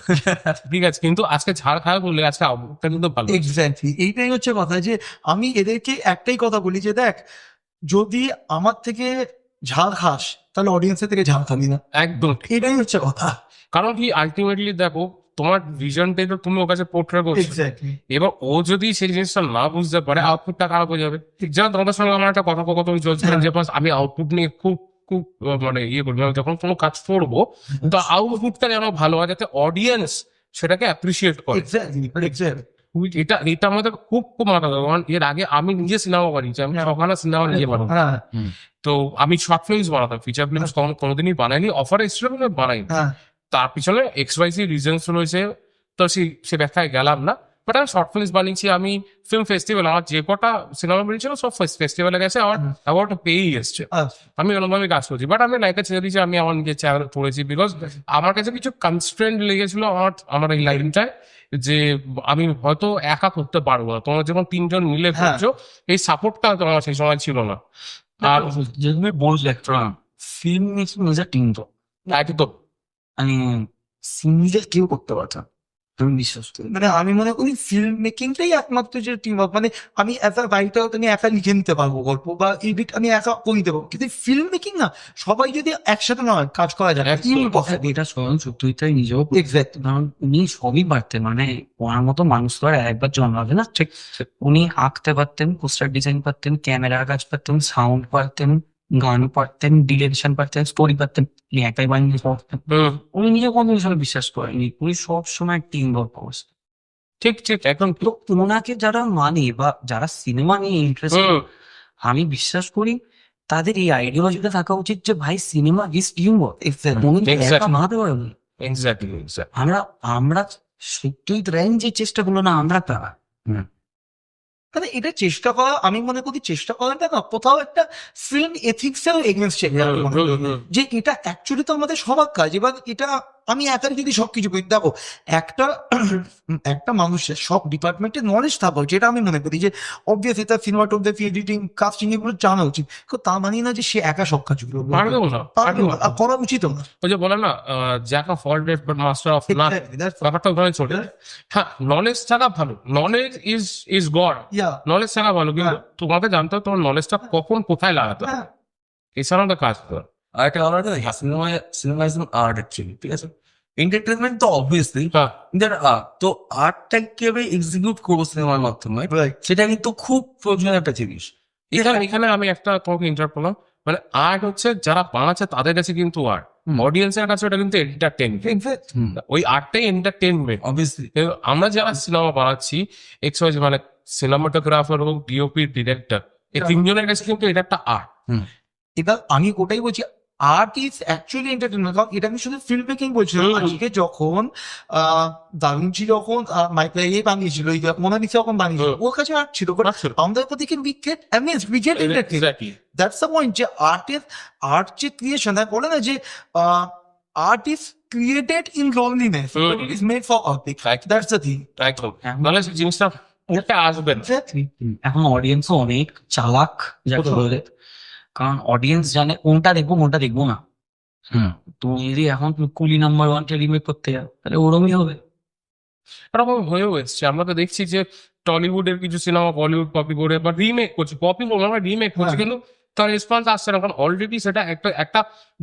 ঠিক আছে, কিন্তু আজকে ঝাড় খায় বলে আজকে আউটপুটটা কিন্তু ভালো। এক্স্যাক্টলি এইটাই হচ্ছে কথা, যে আমি এদেরকে একটাই কথা বলি যে দেখ, যদি আমার থেকে ঝাল খাস তাহলে অডিয়েন্সের থেকে ঝাল খাবি না, একদম ঠিক। এটাই হচ্ছে কথা। কারণ কি আলটিমেটলি দেখো, তোমার ভিশনটাই তো তুমি ওর কাছে পোর্ট্রে করছো। এক্স্যাক্টলি, এবার ও যদি সেই জিনিসটা না বুঝতে পারে, আউটপুটটা খারাপ হয়ে যাবে। ঠিক যেমন তোমাদের সঙ্গে আমার একটা কথোপকথন চলছিল যে বাস আমি আউটপুট নিয়ে খুব খুব মানে ইয়ে করবো, আমি যখন কোনো কাজ করবো তো আউটপুটটা যেন ভালো হয়, যাতে অডিয়েন্স সেটাকে অ্যাপ্রিসিয়েট করে। এক্স্যাক্টলি, এটা আমাদের খুব খুব মাথা দেওয়া। কারণ এর আগে আমি নিজে সিনেমা বানিয়েছি, আমি সকালে সিনেমা নিজে বানাবো। হ্যাঁ তো আমি শর্ট ফিল্মস বানাতাম, ফিচার ফিল্মস কোনোদিনই বানাইনি, অফার এসেছিল কিন্তু বানাইনি। হ্যাঁ, তার পিছনে XYZ রিজনস রয়েছে, তো সে ব্যাখ্যায় গেলাম না। বাট আমি শর্ট ফিল্মস বানিয়েছি, আমি ফিল্ম ফেস্টিভ্যাল, আমার যে কটা সিনেমা বেরিয়েছিল সব ফেস্টিভ্যালে গেছে, আমার অ্যাওয়ার্ডটা পেয়েই এসছে। আমি এরকমভাবে কাজ করছি, বাট আমি লাইফে ছেড়ে দিয়েছি, আমি আমার নিজের চ্যানেল পড়েছি, বিকজ আমার কাছে কিছু কনস্ট্রেন্ট লেগেছিল আমার এই লাইনটায়, যে আমি হয়তো একা করতে পারবো না, তোমরা যখন তিনজন মিলে করছো, এই সাপোর্টটা তোমার সেই সময় ছিল না। আর যে তুমি বললে একটা ফিল্ম মেকিং নিজের টিম, তো একদম মানে সিঙ্গেল কেউ করতে পারছে না, তুমি বিশ্বাস করি। মানে আমি মনে করি ফিল্ম মেকিংটাই একমাত্র যে টিম ওয়ার্ক, মানে আমি এজ আ রাইটার আমি একা লিখে নিতে পারবো গল্প, বা এডিট আমি একা করে নিতে পারবো, কিন্তু ফিল্ম মেকিং না, সবাই যদি একসাথে না হয় কাজ করা যায় না। এটা স্বয়ং সত্যিটাই নিজেও এক্স্যাক্ট, কারণ উনি সবই পারতেন, মানে ওনার মতো মানুষ তো আর একবার জন্মাবে না। ঠিক উনি আঁকতে পারতেন, পোস্টার ডিজাইন পারতেন, ক্যামেরার কাজ পারতেন, সাউন্ড পারতেন, গান পারতেন, ডিরেকশন পারতেন, স্টোরি পারতেন, উনি একাই বানিয়ে পারতেন। উনি নিজে কোনো বিষয়ে বিশ্বাস করেননি, উনি সবসময় টিম ওয়ার্ক করছেন। ঠিক ঠিক একদম ঠিক। তো ওনাকে যারা মানে বা যারা সিনেমা নিয়ে ইন্টারেস্ট, আমি বিশ্বাস করি তাদের এই আইডিওলজিটা থাকা উচিত যে ভাই সিনেমা ইজ টিম ওয়ার্ক। উনি তো একা Exactly. বানাতে পারেন। এক্স্যাক্টলি। আমরা সত্যিই রেঞ্জ যে চেষ্টাগুলো না আমরা তারা মানে এটা চেষ্টা করা, আমি মনে করি চেষ্টা করাটা না কোথাও একটা ফিল্ম এথিক্স এর এগেনস্ট, যে এটা অ্যাকচুয়ালি তো আমাদের সবার কাজ। এবার এটা আমি একা যদি সবকিছু করি, দেখো একটা মানুষের সব ডিপার্টমেন্টের নলেজ থাকা উচিত, যেটা আমি মনে করি যে অবভিয়াসলি তার সিনেমাটোগ্রাফি, এডিটিং, কাস্টিং এগুলো জানা উচিত, কিন্তু তা মানে না যে সে একা সব কাজগুলো পারবেও না, পারবে না, আর করা উচিত না। ওই যে বলে না, jack of all trades but master of none, ব্যাপারটা ওখানে চলে। হ্যাঁ, নলেজ থাকা ভালো, knowledge is god, Yeah. Knowledge থাকা ভালো, কিন্তু তোমাকে জানতে হবে তোমার নলেজটা কখন কোথায় লাগাতে হবে, হ্যাঁ, এছাড়াও তো কাজ করো। আর একটা ব্যাপার আছে, সিনেমা ইজ আর্ট অ্যাকচুয়ালি, ঠিক আছে? এন্টারটেনমেন্ট তো অবভিয়াসলি, তো আর্টটাকে আমি এক্সিকিউট করবো সিনেমার মাধ্যমে, সেটা কিন্তু খুব প্রয়োজনীয় একটা জিনিস। এখানে আমি একটা তোমাকে ইন্টারাপ্ট করলাম, মানে আর্ট হচ্ছে যারা বানাচ্ছে তাদের কাছে কিন্তু আর্ট, অডিয়েন্সের কাছে ওটা কিন্তু এন্টারটেনমেন্ট, ওই আর্টটাই এন্টারটেনমেন্ট। অবভিয়াসলি আমরা যারা সিনেমা বানাচ্ছি, XYZ, মানে সিনেমাটোগ্রাফার হোক, ডিওপি, ডিরেক্টর, এই তিনজনের কাছে কিন্তু এটা একটা আর্ট। এবার আমি ওটাই বলছি, আর্ট ইজ অ্যাকচুয়ালি এন্টারটেনমেন্ট। কারণ এটা আমি শুধু ফিল্ম মেকিং বলছিলাম, আজকে যখন দারুঞ্চি যখন মাইকেল বানিয়েছিল, মোনালিসা যখন বানিয়েছিল, ওর কাছে আর্ট ছিল, আমাদের প্রতি we get amazed, we get entertained. That's the point, যে আর্ট যে ক্রিয়েশন, বলে না যে art is created in loneliness, it is made for public, that's the thing. একদম, নাহলে সেই জিনিসটা এটা আসবে না। Exactly. এখন অডিয়েন্সও অনেক চালাক যাকে বলে, কারণ অডিয়েন্স জানে কোনটা দেখবো কোনটা দেখবো না। তুমি যদি এখন কুলি নাম্বার 1 রিমেক করতে যাও তাহলে ওরমই হবে। এরকম হয়েও এসছে, আমরা তো দেখছি যে টলিউডের কিছু সিনেমা বলিউড কপি করে বা রিমেক করছে, কপি বলবো আমরা রিমেক করছে, হ্যাঁ। কিন্তু তার রেসপন্স আসছে না, কারণ অলরেডি সেটা একটা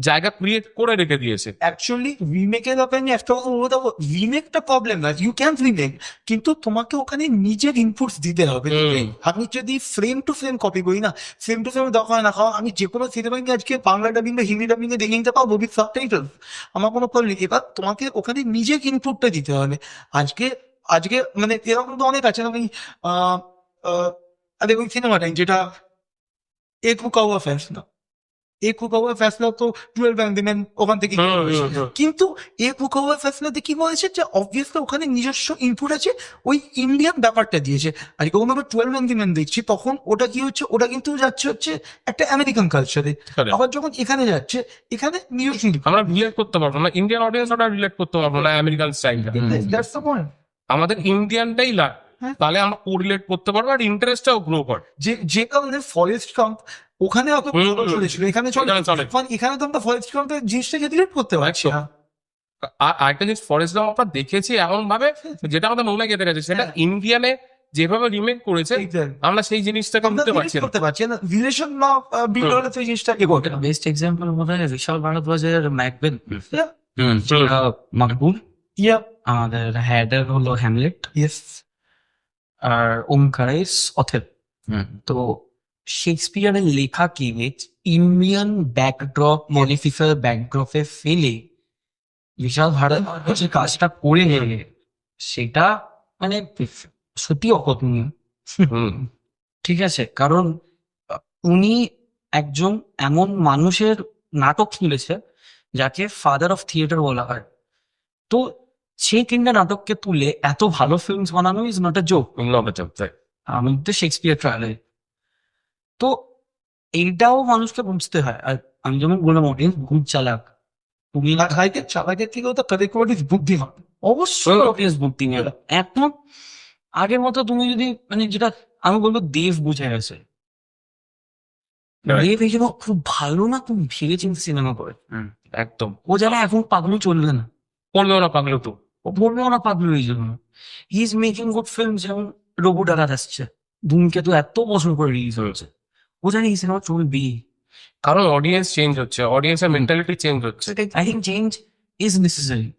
জায়গা ক্রিয়েট করে রেখে দিয়েছে। অ্যাকচুয়ালি রিমেকের ব্যাপারে আমি একটা কথা বলতে পারবো, রিমেকটা প্রবলেম না, ইউ ক্যান রিমেক, কিন্তু তোমাকে ওখানে নিজের ইনপুটস দিতে হবে। আমি যদি ফ্রেম টু ফ্রেম কপি করি না, ফ্রেম টু ফ্রেম দরকার হয় না, কারণ আমি যে কোনো সিনেমাকে আজকে বাংলা ডাবিং বা হিন্দি ডাবিং এ দেখে নিতে পারবো উইথ সাবটাইটেল, আমার কোনো প্রবলেম নেই। এবার তোমাকে ওখানে নিজের ইনপুটটা দিতে হবে। আজকে আজকে মানে এরকম তো অনেক আছে, আমি দেখুন সিনেমাটাই যেটা এক হুকা হুয়া ফ্যাসলা, এক হুকা হুয়া ফ্যাসলা তো 12 ব্যাংক ওখান থেকে কি হয়েছে। কিন্তু এক হুকা হুয়া ফ্যাসলাতে কি বলেছে যে অবভিয়াসলি ওখানে নিজস্ব ইনপুট আছে, ওই ইন্ডিয়ান ব্যাপারটা দিয়েছে। আর যখন আমরা 12 ব্যাংক দেখছি তখন ওটা কি হচ্ছে, ওটা কিন্তু যাচ্ছে হচ্ছে একটা আমেরিকান কালচারে, Correct. আবার যখন এখানে যাচ্ছে এখানে নিজস্ব আমরা রিলেট করতে পারবো না, ইন্ডিয়ান অডিয়েন্স ওটা রিলেট করতে পারবো না আমেরিকান স্টাইলটা। That's the point. আমাদের ইন্ডিয়ানটাই লাগে, হ্যাঁ। তাহলে আমরা কোরিলেট করতে পারবো আর ইন্টারেস্টটাও গ্রো করে। যে কারণে ফরেস্ট কাম্প ওখানে অত চলেছিল, এখানে চলে, এখানে চলে। কারণ এখানে তো আমরা ফরেস্ট কাম্পের জিনিসটাকে রিলেট করতে পারছি না। আর আরেকটা জিনিস ফরেস্ট গাম্প আমরা দেখেছি এমন ভাবে যেটা আমাদের মনে গেঁথে গেছে, সেটা হ্যাঁ। ইন্ডিয়ানে যেভাবে রিমেক করেছে Exactly. আমরা সেই জিনিসটাকে আমরা বুঝতে relate পারছি না। করতে পারছি না, রিলেশন না বিল্ড হলে তো এই জিনিসটাকে ঘটে না। বেস্ট এক্সাম্পল বোধ হয় বিশাল ভারদ্বাজের ম্যাকবেথ, Yeah. যেটা মকবুল, Yeah. আমাদের হ্যাডার হলো হ্যামলেট, Yes. আর ওমকারাইস অথেল। তো শেক্সপিয়ারের লেখাকে ইন্ডিয়ান ব্যাকড্রপ মলিফিকাল ব্যাকড্রপে ফেলে বিশাল ভারদ্বাজ যে কাজটা করে গেলে সেটা মানে সত্যি অকল্পনীয়। হুম। ঠিক আছে, কারণ উনি একজন এমন মানুষের নাটক তুলেছে যাকে ফাদার অফ থিয়েটার বলা হয়। তো সেই 3টা নাটককে তুলে এত ভালো ফিল্মস বানানো ইজ নট এ জোক। আমি তো শেক্সপিয়ার ট্রায়ালে, তো এইটাও মানুষকে বুঝতে হয়। আর আমি যেমন বললাম অডিয়েন্স খুব চালাক, তুমি আর চালাকের থেকেও তো কাদের কোয়ালিটি বুদ্ধিমান। অবশ্যই অডিয়েন্স বুদ্ধি নিয়ে এখন আগের মতো তুমি যদি মানে যেটা আমি বলবো দেব বুঝে গেছে, Right. দেব হিসেবে খুব ভালো না, তুমি ভেবে চিন্তে সিনেমা করে। একদম ও জানে এখন পাগলু চলবে না, করবেও না পাগলো তো। ও বলবেও না পাগলু এই জন্য। He is making good film, যেমন রোবো ডাকাত আসছে, ধূমকেতু এত বছর করে রিলিজ হয়েছে, ও জানে এই সিনেমা চলবে। কারণ অডিয়েন্স চেঞ্জ হচ্ছে, অডিয়েন্সের মেন্টালিটি চেঞ্জ হচ্ছে। I think change is necessary.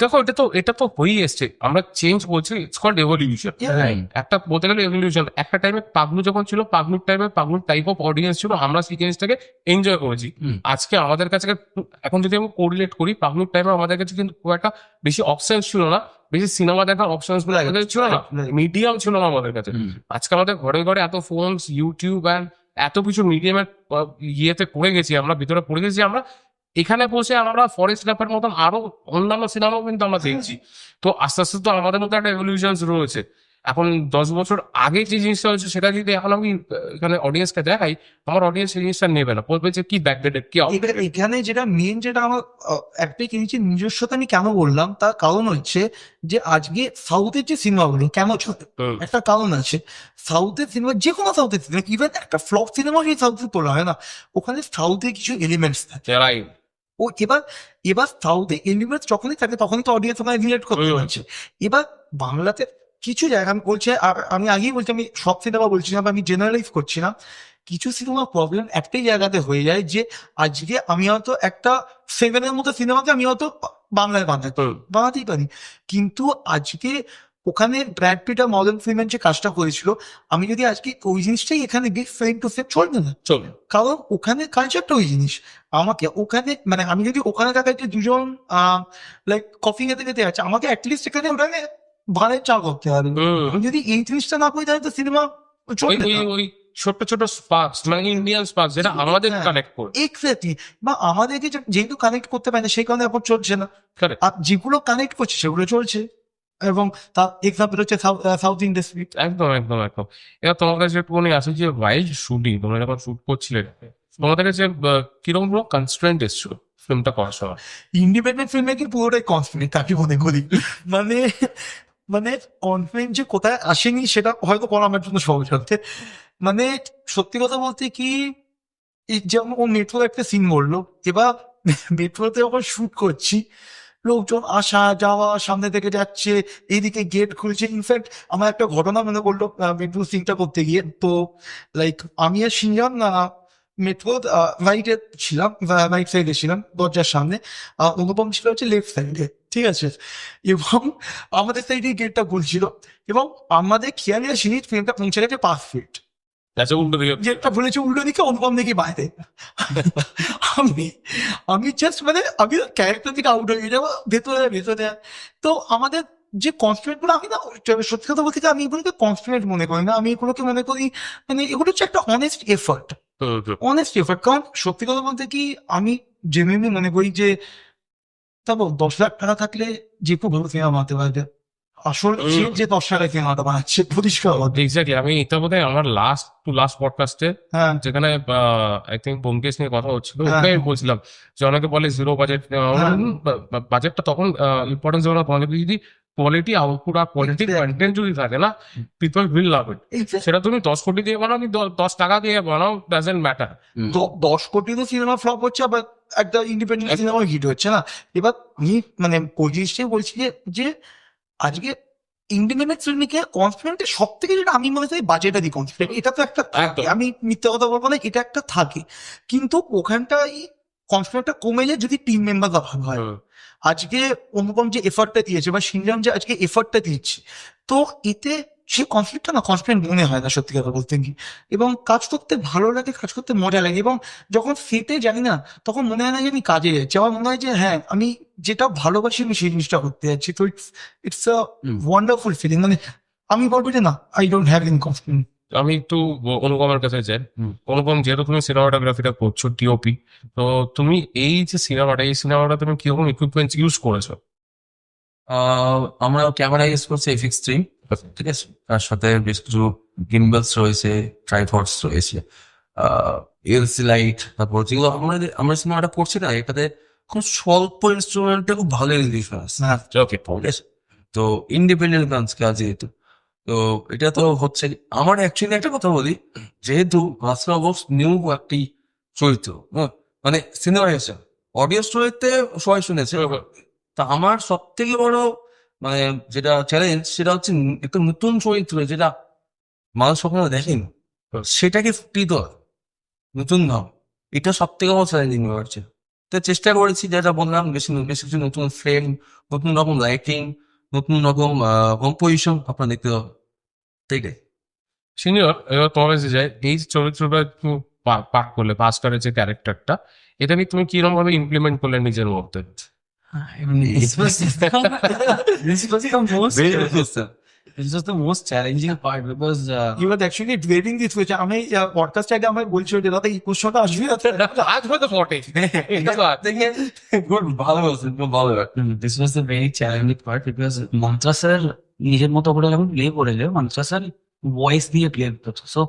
দেখো এটা তো হয়েই এসছে, আমরা চেঞ্জ বলছি, ইটস কল্ড এভলিউশন। একটা বলতে গেলে এভলিউশন। একটা টাইমে পাগলু যখন ছিল, পাগলুর টাইমে পাগলুর টাইপ অফ অডিয়েন্স ছিল, আমরা সেই জিনিসটাকে এনজয় করেছি। আজকে আমাদের কাছে এখন যদি আমি কোরিলেট করি, পাগলুর টাইমে আমাদের কাছে কিন্তু খুব একটা বেশি অপশন ছিল না, বেশি সিনেমা দেখার অপশনস গুলো আমাদের ছিল না, মিডিয়াম ছিল না আমাদের কাছে। আজকে আমাদের ঘরে ঘরে এত ফোনস, ইউটিউব অ্যান্ড এত কিছু মিডিয়ামের ইয়েতে পড়ে গেছি, আমরা ভিতরে পড়ে গেছি। আমরা এখানে বসে আমরা ফরেস্ট ল্যাপের মতন আরো অন্যান্য সিনেমাও কিন্তু আমরা দেখছি। তো আস্তে আস্তে তো আমাদের মধ্যে একটা এভলিউশন রয়েছে। এখন 10 বছর আগে যে জিনিসটা হচ্ছে সেটা যদি এখন আমি এখানে অডিয়েন্সকে দেখাই, আমার অডিয়েন্স সেই জিনিসটা নেবে না, বলবে যে কি ব্যাকডেটেড কি এবার এখানে যেটা মেন, যেটা আমার একটাই কিনেছি নিজস্বতা, আমি কেন বললাম তার কারণ হচ্ছে যে আজকে সাউথের যে সিনেমাগুলো কেন ছোট, একটা কারণ আছে। সাউথের সিনেমা, যে কোনো সাউথের সিনেমা, ইভেন একটা ফ্লপ সিনেমা সেই সাউথে তোলা হয় না, ওখানে সাউথে কিছু এলিমেন্টস থাকে। ও এবার সাউথে এলিমেন্টস যখনই থাকে তখনই তো অডিয়েন্স ওখানে রিলেট করতে পারছে। এবার বাংলাতে কিছু জায়গা আমি বলছি, আর আমি আগেই বলছি, আমি সব সিনেমা বলছি না, আমি জেনারেলাইজ করছি না, কিছু সিনেমা প্রবলেম একটাই জায়গাতে হয়ে যায় যে আজকে আমি হয়তো একটা 7-এর মতো সিনেমাকে আমি হয়তো বাংলায় বানাতেই পারি, কিন্তু আজকে ওখানে ব্র্যাড পিট আর মর্গান ফ্রিম্যান যে কাজটা করেছিল, আমি যদি আজকে ওই জিনিসটাই এখানে গিয়ে ফ্রেম টু ফ্রেম চলবে না, চলবে। কারণ ওখানে কালচারটা ওই জিনিস। আমাকে ওখানে মানে আমি যদি ওখানে থাকা যে দুজন লাইক কফি খেতে খেতে আছে, আমাকে অ্যাটলিস্ট এখানে ওখানে ভাড়ের চা করতে হবে। আমি যদি এই জিনিসটা না করি তাহলে তো সিনেমা চলবে না। ওই ছোট ছোট স্পার্কস, মানে ইন্ডিয়ান স্পার্কস, যেটা আমাদের হ্যাঁ। কানেক্ট করে। এক্স্যাক্টলি, বা আমাদেরকে যেহেতু কানেক্ট করতে পারে না সেই কারণে এখন চলছে না, Correct. আর যেগুলো কানেক্ট করছে সেগুলো চলছে। এবং তার এক্সাম্পল হচ্ছে সাউথ ইন্ডাস্ট্রি। একদম একদম একদম। এবার তোমার কাছে একটুখানি আসে যে ওয়াইল্ড শুটিং, তোমরা যখন শুট করছিলে, তোমাদের কাছে কিরকম পুরো কনস্ট্রেন্ট এসেছিল ফিল্মটা করার সময়? ইন্ডিপেন্ডেন্ট ফিল্ম মেকিং পুরোটাই কনস্ট্যান্ট, তাকে মনে করি। মানে মানে কনফিডেন্স যে কোথায় আসেনি সেটা হয়তো বলা আমার জন্য সহজ হতে। মানে সত্যি কথা বলতে কি, এই যেমন ও মেট্রো একটা সিন বললো, এবার মেট্রোতে যখন শুট করছি, লোকজন আসা যাওয়া সামনে থেকে যাচ্ছে, এইদিকে গেট খুলছে। ইনফ্যাক্ট আমার একটা ঘটনা মনে পড়লো মেট্রো সিনটা করতে গিয়ে। তো লাইক আমি আর সিনজান মেট্রো রাইটে ছিলাম, রাইট সাইডে ছিলাম দরজার সামনে, অনুপম ছিল হচ্ছে লেফট সাইডে, ঠিক আছে। এবং আমাদের সাইডে গেটটা খুলছিল, এবং আমাদের খেয়ালে আসেনি ট্রেনটা পৌঁছে গেছে 5 ফিট, আচ্ছা, উল্টো দিকে গেটটা খুলেছে উল্টো দিকে, অনুপম দেখি বাইরে। আমি আমি জাস্ট মানে আমি ক্যারেক্টার থেকে আউট হয়ে যাবো, ভেতরে। তো আমাদের যে কনফিডেন্ট গুলো, আমি না সত্যি কথা বলতে কি, আমি এগুলোকে কনফিডেন্ট মনে করি না, আমি এগুলোকে মনে করি মানে এগুলো হচ্ছে একটা অনেস্ট এফার্ট। কারণ সত্যি কথা বলতে কি, আমি জেনুইনলি মনে করি যে তারপর 10 লাখ টাকা থাকলে যে খুব ভালো সিনেমা বানাতে পারবে। আসল যে 10 টাকায় সিনেমাটা বানাচ্ছে পরিষ্কার কথা। এক্স্যাক্টলি। আমি এটা বোধহয় আমার লাস্ট পডকাস্টে, হ্যাঁ, যেখানে আই থিঙ্ক ব্যোমকেশ নিয়ে কথা হচ্ছিল, হ্যাঁ, ওটাই বলছিলাম যে অনেকে বলে জিরো বাজেট। হ্যাঁ। বাজেটটা তখন ইম্পর্টেন্স দেবে না, তোমাকে যদি কোয়ালিটি আউটপুট আর কোয়ালিটি কন্টেন্ট যদি থাকে না, পিপল উইল লাভ ইট। সেটা তুমি 10 কোটি দিয়ে বানাও, কি 10 টাকা দিয়ে বানাও, ডাজেন্ট ম্যাটার। 10 কোটি সিনেমা ফ্লপ হচ্ছে, আবার একটা ইন্ডিপেন্ডেন্ট সিনেমা হিট হচ্ছে না। এবার আমি মানে পজিশে বলছি যে আজকে ইন্ডিপেন্ডেন্ট ফিল্মকে কনফিডেন্ট সব থেকে যেটা আমি মনে করি বাজেটারই কনফিডেন্ট, এটা তো একটা থাকে। একদম। আমি মিথ্যা কথা বলবো না, এটা একটা থাকে। কিন্তু ওখানটাই কনফিডেন্টটা কমে যায় যদি টিম মেম্বাররা ভালো হয়। আজকে অনুপম যে এফার্টটা দিয়েছে বা সিনজাম যে আজকে এফার্টটা দিচ্ছে, তো এতে সে কনফ্লিক্টটা না কনফিডেন্ট মনে হয় না সত্যি কথা বলতে কি। এবং কাজ করতে ভালো লাগে, কাজ করতে মজা লাগে, এবং যখন ফেটে জানি না, তখন মনে হয় না যে আমি কাজে যাচ্ছি, আমার মনে হয় যে হ্যাঁ, আমি যেটা ভালোবাসি আমি সেই জিনিসটা করতে যাচ্ছি। তো ইটস আ ওয়ান্ডারফুল ফিলিং। মানে আমি বলবো যে না, I don't have any confidence. আমি একটু অনুপমের কাছে যাই। অনুপম, যেহেতু তুমি সিনেমাটোগ্রাফিটা করছো, টিওপি, তো তুমি এই যে সিনেমাটা তুমি কিরকম ইকুইপমেন্টস ইউজ করেছো? আমরা ক্যামেরা ইউজ করছি FX3, ঠিক আছে। তার সাথে বেশ কিছু গিম্বলস রয়েছে, ট্রাইপডস রয়েছে, এলসি লাইট। তারপর যেগুলো আমরা সিনেমাটা করছি না, এটাতে খুব স্বল্প ইনস্ট্রুমেন্টে খুব ভালো রেজলিউশন আছে, ওকে। ঠিক আছে। তো ইন্ডিপেন্ডেন্ট কাজ যেহেতু, তো এটা তো হচ্ছে। আমার অ্যাকচুয়ালি একটা কথা বলি, যেহেতু ভাস্কর বস নিউ একটি চরিত্র, মানে সিনেমা হয়েছে, অডিও স্টোরিতে সবাই শুনেছে। তা আমার সব থেকে বড় মানে যেটা চ্যালেঞ্জ, সেটা হচ্ছে একটা নতুন চরিত্র যেটা মানুষ কখনো দেখেনি, সেটাকে ফুটিয়ে দেওয়া নতুন নাম, এটা সব থেকে বড় চ্যালেঞ্জিং ব্যাপার ছিল। তো চেষ্টা করেছি, যেটা বললাম, বেশ কিছু নতুন ফ্রেম, নতুন রকম লাইটিং, নতুন রকম কম্পোজিশন আপনার দেখতে হবে, ঠিক আছে। সিনিয়র, এবার তোমার কাছে যাই। এই যে চরিত্রটা তুমি পাক করলে, ভাস্করের যে ক্যারেক্টারটা, এটা নিয়ে তুমি কিরকম ভাবে ইমপ্লিমেন্ট করলে নিজের মধ্যে? This was the most challenging part because you are actually dreading this, হয়েছে আমি পডকাস্ট আগে আমায় বলছিল যে দাদা এই কোশ্চনটা আসবে না। আজ হয়তো ফটে। গুড, ভালো বলছেন, খুব ভালো। this was the very challenging part because mantra sir নিজের মতো করে যখন প্লে করেছে, মন্ত্রা স্যার ভয়েস দিয়ে প্লে করতো। সো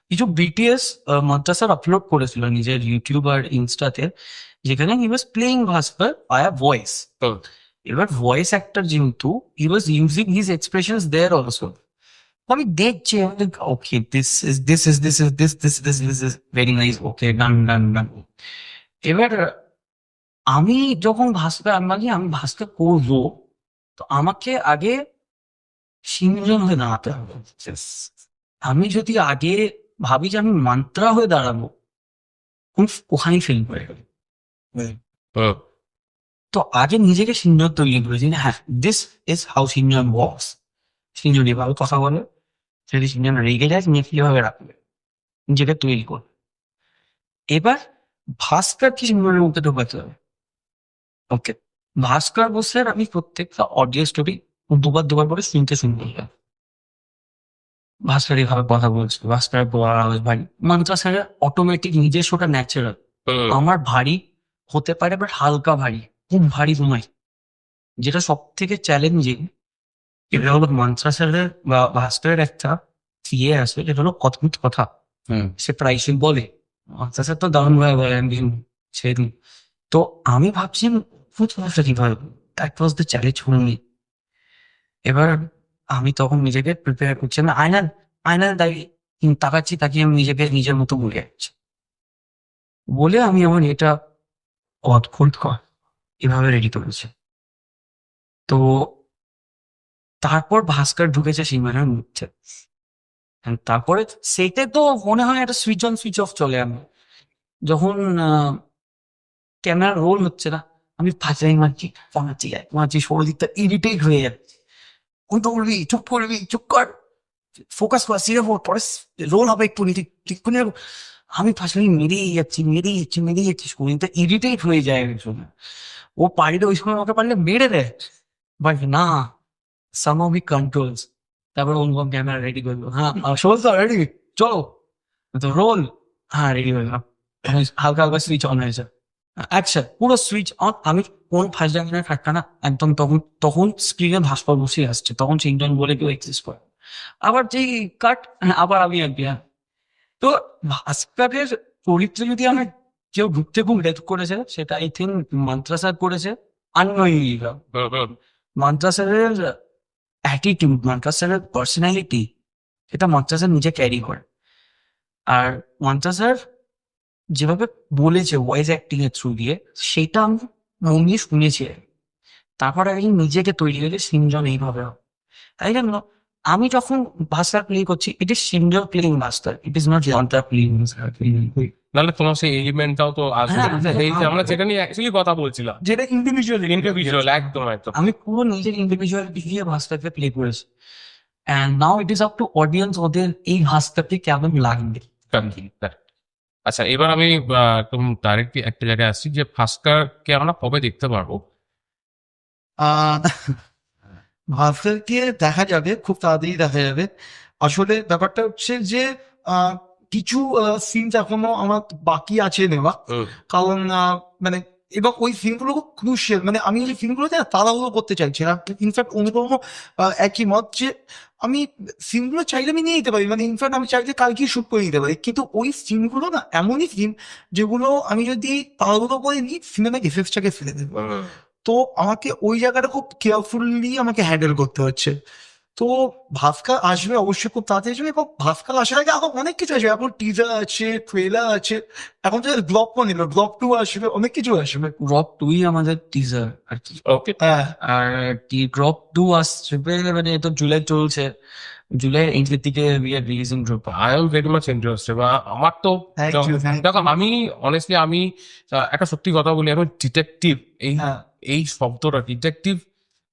কিছু বিটিএস মন্ত্রা স্যার আপলোড করেছিল নিজের ইউটিউব আর ইনস্টাতে, যেখানে হি ওয়াজ প্লেইং ভাস্কর আয়া ভয়েস। এবার ভয়েস অ্যাক্টর যেহেতু, he was using his expressions there also. আমি দেখছি, okay this is very nice, okay done. এবার আমি যখন আমি ভাস্কর করবো, তো আমাকে আগে সিংজন হয়ে দাঁড়াতে হবে। আমি যদি আগে ভাবি যে আমি মন্ত্রা হয়ে দাঁড়াবো, ওখানেই ফিল্ম হয়ে গেল। তো আগে নিজেকে সিনিয়র তৈরি করেছি, হ্যাঁ this is how senior works. Senior এভাবে কথা বলে, যদি সিনিয়র রেগে যায় নিয়ে কিভাবে রাখবে, নিজেকে তৈরি করবে। এবার ভাস্কর কি সিনিয়রের মধ্যে ঢোকাতে হবে। ওকে, ভাস্কর বসে আমি প্রত্যেকটা অডিও স্টোরি দুবার করে শুনতে ভাস্কর এইভাবে কথা বলছে, ভাস্কর আওয়াজ ভারী, মন্ত্রা স্যারের অটোমেটিক নিজস্বটা ন্যাচারাল। আমার ভারী হতে পারে, বাট হালকা ভারী, খুব ভারী নয়। যেটা সব থেকে চ্যালেঞ্জিং, এটা হলো মন্ত্রা স্যারের বা ভাস্করের একটা আছে, যেটা হলো অদ্ভুত কথা। সে প্রায়শই বলে, মন্ত্রা স্যার তো দারুণ ভাবে বলে, আমি ছেড়ে দিই। তো আমি ভাবছি কিভাবে, that was the challenge for me. এবার আমি তখন নিজেকে প্রিপেয়ার করছি, আমি আয়নার দাঁড়িয়ে তাকাচ্ছি, তাকিয়ে আমি নিজেকে নিজের মতো বলে যাচ্ছি, বলে আমি আমার এটা অদ্ভুত এভাবে রেডি করেছি। তো তারপর ভাস্কর ঢুকেছে সিনেমার মধ্যে। And তারপরে সেটে তো মনে হয় একটা সুইচ অন সুইচ অফ চলে। আমি যখন ক্যামেরা রোল হচ্ছে না, আমি ফাঁচাই মারছি সৌরদিকটা ইরিটেট হয়ে যাচ্ছে, কোন তো করবি, চুপ করবি, চুপ কর, ফোকাস কর, সিরিয়াস পরে রোল হবে একটু ঠিক করে। আমি ফাঁসাই মেরেই যাচ্ছি শরীরটা ইরিটেট হয়ে যায় একজন। ও পারিলে ওই সময় আমাকে পারলে মেরে দেয়, বাট না, somehow he controls। তারপর অনুপম ক্যামেরা রেডি করলো, হ্যাঁ সমস্ত রেডি, চলো তো রোল, হ্যাঁ রেডি হয়ে গেলাম। হালকা হালকা সুইচ অন হয়েছে, অ্যাকশন, পুরো সুইচ অন। আমি কোন ফার্স্ট জায়গায় থাকতা না একদম, তখন স্ক্রিনে ভাস্কর বসে আসছে, তখন চিন্তন বলে কেউ এক্সিস্ট করে। আবার যেই কাট, আবার আমি একদিন। তো ভাস্করের চরিত্রে যদি আমি কেউ ঢুকতে খুব হেল্প করেছে, সেটা আই থিঙ্ক মান্ত্রা স্যার করেছে আননোয়িংলি। মান্ত্রা স্যারের অ্যাটিটিউড, মান্ত্রা স্যারের পার্সোনালিটি, এটা মান্ত্রা স্যার নিজে ক্যারি করে। আর মান্ত্রা স্যার যেভাবে বলেছে ভয়েস অ্যাক্টিং এর থ্রু দিয়ে, সেটা আমি মন দিয়ে শুনেছি। তারপর আমি নিজেকে তৈরি হয়েছে সিনজন এইভাবে হবে। তাই জন্য আমি যখন ভাস্কর প্লে করছি, it is Sinjon playing Bhaskar, it is not Mantra playing Bhaskar. নাহলে তোমার সেই এলিমেন্টটাও তো আসবে। হ্যাঁ, এই যে আমরা যেটা নিয়ে অ্যাকচুয়ালি কথা বলছিলাম, যেটা ইন্ডিভিজুয়াল, একদম একদম। আমি পুরো নিজের ইন্ডিভিজুয়াল দিয়ে ভাস্করকে প্লে করেছি। And now it is up to audience, ওদের এই ভাস্করকে কেমন লাগবে। আচ্ছা, এবার আমি একদম ডাইরেক্টলি একটা জায়গায় আসছি যে ভাস্করকে আমরা কবে দেখতে পারবো? ভাস্করকে দেখা যাবে, খুব তাড়াতাড়ি দেখা যাবে। আসলে ব্যাপারটা হচ্ছে যে কিছু সিনস এখনো আমার বাকি আছে নেওয়া, কারণ মানে এবং ওই সিনগুলো খুব ক্রুশিয়াল। মানে আমি ওই সিনগুলোতে তাড়াহুড়ো করতে চাইছি না। ইনফ্যাক্ট অনুপম একই মত যে আমি সিনগুলো চাইলে আমি নিয়ে নিতে পারি, মানে ইনফ্যাক্ট আমি চাইলে কালকেই শুট করে নিতে পারি, কিন্তু ওই সিনগুলো না এমনই সিন যেগুলো আমি যদি তাড়াহুড়ো করে নিই, সিনেমার এফেক্টসটাকে ফেলে দেবো। তো আমাকে ওই জায়গাটা খুব কেয়ারফুলি আমাকে হ্যান্ডেল করতে হচ্ছে। তো ভাস্কর আসবে অবশ্যই খুব তাড়াতাড়ি আসবে, এবং ভাস্কর আসার আগে এখন অনেক কিছু আসবে। এখন টিজার আছে, ট্রেলার আছে, এখন যে ব্লগ 1 এলো, ব্লগ 2 আসবে, অনেক কিছু আসবে। ড্রপ 2 আমাদের টিজার আর কি। ওকে, হ্যাঁ, আর ড্রপ 2 আসবে, মানে তো জুলাই চলছে, জুলাই এন্ডের দিকে we are releasing drop. I am very much interested. আমার তো Thank you, thank you. দেখো, আমি অনেস্টলি আমি একটা সত্যি কথা বলি, এখন ডিটেকটিভ হ্যাঁ, এই শব্দটা ডিটেকটিভ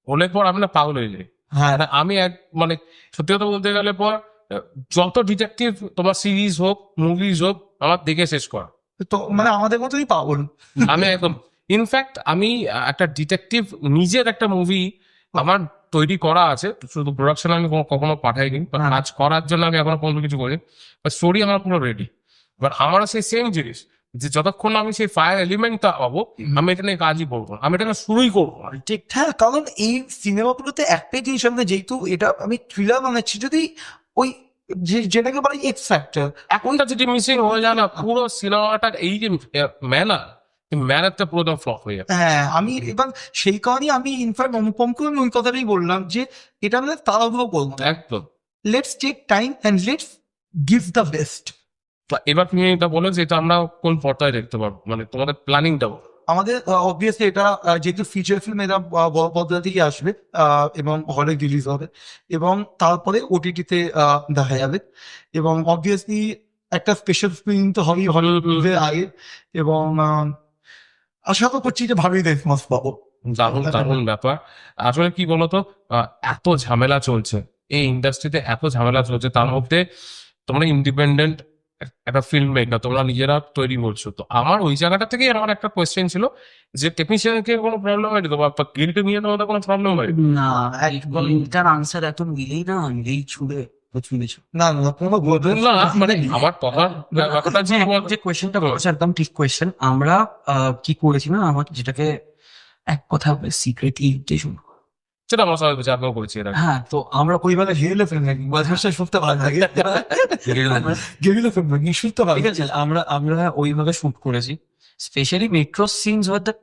হলে পর আমি না পাগল হয়ে যাই। হ্যাঁ, মানে আমি মানে সত্যি কথা বলতে গেলে পর যত ডিটেকটিভ তোমার সিরিজ হোক, মুভিজ হোক, আমার দেখে শেষ করা। তো মানে আমাদের মতোই পাগল। আমি একদম, ইনফ্যাক্ট আমি একটা ডিটেকটিভ নিজের একটা মুভি আমার তৈরি করা আছে, শুধু প্রোডাকশন আমি কখনো পাঠাইনি, বাট কাজ করার জন্য আমি এখনো কোনো কিছু করি, বাট স্টোরি আমার পুরো রেডি। বাট আমারও সেই সেম জিনিস যে যতক্ষণ আমি সেই ফায়ার এলিমেন্টটা পাবো, আমি এটা নিয়ে কাজই করবো না, আমি এটা শুরুই করবো না। ঠিক, হ্যাঁ, কারণ এই সিনেমাগুলোতে একটাই জিনিস হবে, যেহেতু এটা আমি থ্রিলার বানাচ্ছি, যদি ওই যেটাকে বলে এক্স ফ্যাক্টর, এখনটা যদি মিসিং হয়ে যায় না, পুরো সিনেমাটার এই যে ম্যানারটা পুরো ফ্লপ হয়ে যাবে। হ্যাঁ, আমি এবার সেই কারণেই আমি ইনফ্যাক্ট অনুপমকে আমি ওই কথাটাই বললাম যে এটা আমরা তাড়াহুড়ো করবো না, একদম। Let's take time and let's give the best. তো এবার তুমি এটা বলো যে এটা আমরা কোন পর্দায় দেখতে পারবো, মানে তোমাদের প্ল্যানিংটা বলো। আমাদের অবভিয়াসলি এটা যেহেতু ফিচার ফিল্ম, এটা বড় পর্দা থেকে আসবে এবং হলে রিলিজ হবে, এবং তারপরে ওটিটিতে দেখা যাবে, এবং অবভিয়াসলি একটা স্পেশাল স্ক্রিন তো হবেই হলের আগে, এবং আশা তো করছি যে ভালোই রেসপন্স পাবো। দারুণ দারুণ ব্যাপার। আসলে কি বলতো, এত ঝামেলা চলছে এই ইন্ডাস্ট্রিতে, এত ঝামেলা চলছে, তার মধ্যে তোমরা ইন্ডিপেন্ডেন্ট একটা ফিল্ম মেকার, তোমরা নিজেরা তৈরি করছো। তো আমার ওই জায়গাটা থেকে আমার একটা কোয়েশ্চেন ছিল যে টেকনিশিয়ানকে কোনো প্রবলেম হয়নি তো, বা গিল্ড নিয়ে তোমাদের কোনো প্রবলেম হয়? না, এটার আনসার এত মিলেই না, মিলেই ছুড়ে ছুঁড়েছ। না না, কোনো না, মানে আমার কথার ব্যাপারটা যে যে কোয়েশ্চেনটা বলছে একদম ঠিক কোয়েশ্চেন। আমরা কি করেছি না, আমার যেটাকে এক কথা সিক্রেট ইনভিটেশন, সেটা আমার সবাই বলছে, আমিও করেছি এটা। হ্যাঁ, তো আমরা পরিবারে গেরিলা ফিল্ম নাকি মাঝে শুনতে ভালো লাগে, গেরিলা ফিল্ম নাকি শুনতে ভালো। ঠিক আছে, আমরা ওইভাবে শুট করেছি। Specially metro scenes were the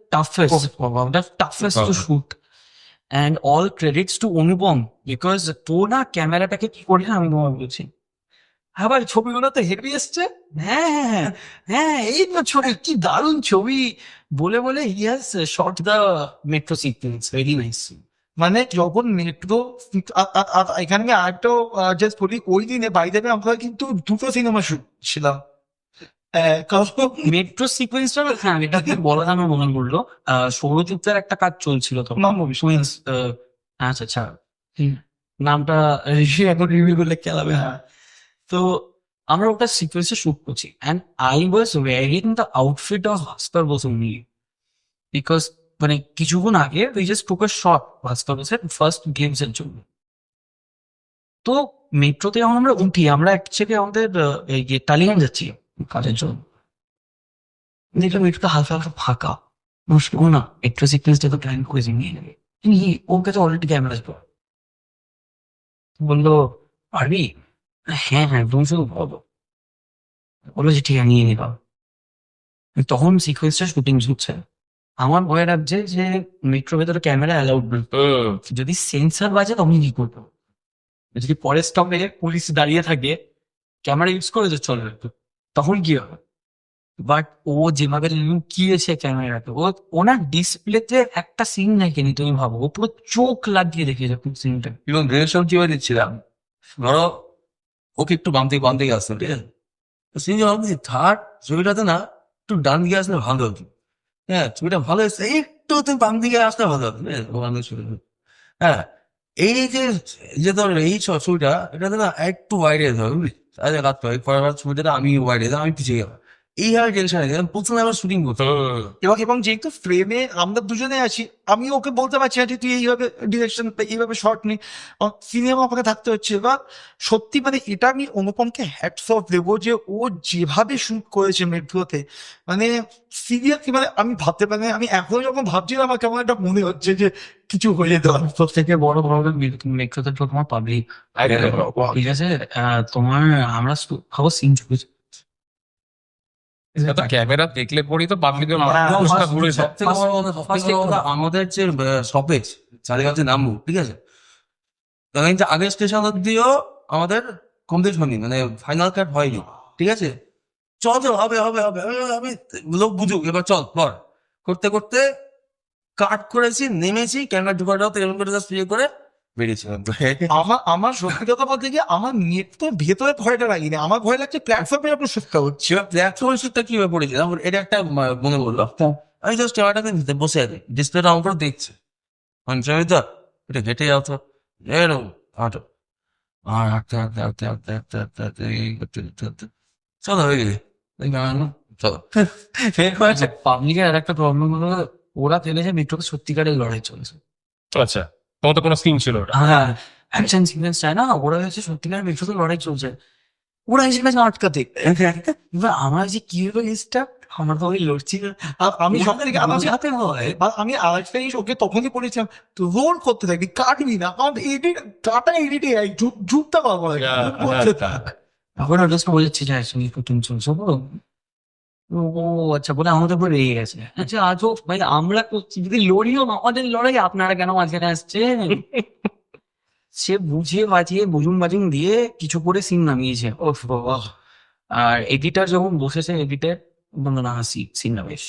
toughest to shoot, and all credits to Anupam, because তো না ক্যামেরাটাকে কি করে আমি তোমায় বলছি, হ্যাঁ ভাই ছবিগুলো তো হেভি এসছে, হ্যাঁ হ্যাঁ হ্যাঁ হ্যাঁ এই তো ছবি, কি দারুণ ছবি বলে বলে he has shot the metro sequence very nice. মানে যখন মেট্রো, এখানে আমি আরেকটাও জাস্ট বলি, ওই দিনে বাইরে আমরা কিন্তু দুটো সিনেমা শুট ছিলাম। কারণ মেট্রো সিকোয়েন্সটা হ্যাঁ এটা কি বলা আমার মনে পড়লো, সৌরদীপ্তের একটা কাজ চলছিল তো নাম বলবি, সিকোয়েন্স, আচ্ছা আচ্ছা নামটা এখন রিভিল করলে খেলাবে, হ্যাঁ। তো আমরা ওটা সিকোয়েন্সে শুট করছি and I was wearing the outfit of Bhaskar Basu me, because মানে কিছুক্ষণ আগে we just took a shot Bhaskar বসের ফার্স্ট গেমস এর জন্য। তো মেট্রোতে যখন আমরা উঠি, আমরা অ্যাকচুয়ালি আমাদের এই যে টালিগঞ্জ যাচ্ছি কাজের জন্য, দেখলাম মেট্রোটা হালকা হালকা ফাঁকা, ও না মেট্রো সিকোয়েন্সটা তো প্ল্যান করেছি নিয়ে নেবে, ওর কাছে অলরেডি ক্যামেরা আসবে, বললো পারবি, হ্যাঁ হ্যাঁ তুমি শুধু বলো, বললো যে ঠিক আছে নিয়ে নিলাম। তখন সিকোয়েন্সটা শুটিং হচ্ছে, আমার ভয় লাগছে যে মেট্রোর ভেতরে ক্যামেরা অ্যালাউড না, যদি সেন্সার বাজে তখন কি করবো, যদি পরের স্টপে পুলিশ দাঁড়িয়ে থাকে ক্যামেরা ইউজ করে তো চলবে, তখন কি হবে। বাট ও যেভাবে লুকিয়েছে ক্যামেরাতে, ওনার ডিসপ্লেতে একটা সিন দেখেনি, তুমি ভাবো ও পুরো চোখ লাগিয়ে দেখেছে সিনটা। এবং ডিরেকশন কিভাবে দিচ্ছিলাম, ধরো ওকে একটু বাম দিকে আসতো, ঠিক আছে, তো সেই জন্য ভাবছি থার্ড ছবিটাতে না একটু ডান দিকে আসলে ভালো হতো, হ্যাঁ ছবিটা ভালো এসছে, একটু তুমি বাম দিকে আসলে ভালো হতো, হ্যাঁ এই যে যে ধর এই ছবিটা এটাতে না একটু ওয়াইড যেতে হবে, বুঝলি, আচ্ছা রাত পরের ছবিটা আমি ওয়াইড যেতাম, আমি পিছিয়ে গেলাম, এইভাবে টেনশন আছে, প্রথমে আবার শুটিং করতে এবং যেহেতু ফ্রেমে আমরা দুজনে আছি, আমি ওকে বলতে পারছি না যে তুই এইভাবে ডিরেকশন, এইভাবে শর্ট নি, সিনেমা আমাকে থাকতে হচ্ছে। এবার সত্যি মানে এটা আমি অনুপমকে হ্যাটস অফ দেবো যে ও যেভাবে শুট করেছে মেট্রোতে, মানে সিরিয়াসলি মানে আমি ভাবতে পারি না, আমি এখন যখন ভাবছিলাম আমার কেমন একটা মনে হচ্ছে যে কিছু হয়ে যেতে পারে। সব থেকে বড় প্রবলেম মেট্রোতে তো তোমার পাবলিক, ঠিক আছে, তোমার আমরা খবর সিন চলেছে, ক্যামেরা দেখলে পরেই তো পাবলিকের ঘুরে যায়। সবথেকে বড় কথা, আমাদের যে স্টপেজ চালিগাঁওতে নামবো, ঠিক আছে, তখন কিন্তু আগের স্টেশন অব্দিও আমাদের কমপ্লিট হয়নি, মানে ফাইনাল কাট হয়নি, ঠিক আছে, চল চল হবে হবে হবে আমি লোক বুঝুক এবার চল পর করতে করতে কাট করেছি, নেমেছি, ক্যামেরা ঢুকাটাও তো এরকম করে জাস্ট ইয়ে করে বেরিয়েছিলাম। আমার সত্যি কথা বলতে গিয়ে আমার নেট তো ভেতরে ভয়টা লাগেনি, আমার ভয় লাগছে প্ল্যাটফর্মে আপনার সুস্থা হচ্ছে। এবার প্ল্যাটফর্মের সুটটা কিভাবে পড়েছে এটা একটা মনে বললো, আমি জাস্ট ক্যামেরাটাকে বসে আছি, ডিসপ্লেটা অন করে দেখছি, তো এটা হেঁটে যাও তো এরকম হাঁটো, আর হাঁটতে হাঁটতে হাঁটতে হাঁটতে হাঁটতে হাঁটতে হাঁটতে এই করতে করতে করতে চলো হয়ে গেছে, চলো। পাবলিকের আর একটা প্রবলেম হলো ওরা ফেলেছে মেট্রোতে সত্যিকারের লড়াই চলছে। আচ্ছা, তোমার তো কোনো সিন ছিল ওটা? হ্যাঁ অ্যাকশন সিকোয়েন্স চায় না, ওরা হচ্ছে সত্যিকারের মেট্রোতে লড়াই চলছে, ওরা এসে গেছে আটকাতে। এবার আমার যে কি হলো জিনিসটা, আমরা তো ওই লড়ছি না, আর আমি সব থেকে বোঝাতে হয়। আর আমি আরেকটা জিনিস ওকে তখনই বলেছিলাম, তো রোল করতে থাকবি, কাটবি না, কারণ এডিট কাটা এডিটে ঝুঁকতে পারবো না, করতে থাক। এখন ওটা বোঝাচ্ছি যে অ্যাকচুয়ালি শুটিং চলছে বলো, ও আচ্ছা বলে আমাদের উপর রেগে গেছে। আচ্ছা আজও ভাই আমরা করছি, যদি লড়িও না আমাদের লড়াই, আপনারা কেন মাঝখানে আসছেন। সে বুঝিয়ে বাজিয়ে বুঝুন বাজুন দিয়ে কিছু করে সিন নামিয়েছে। ও বাবা, আর এডিটার যখন বসেছে, এডিটার বন্ধ না হাসি সিনটা বেশ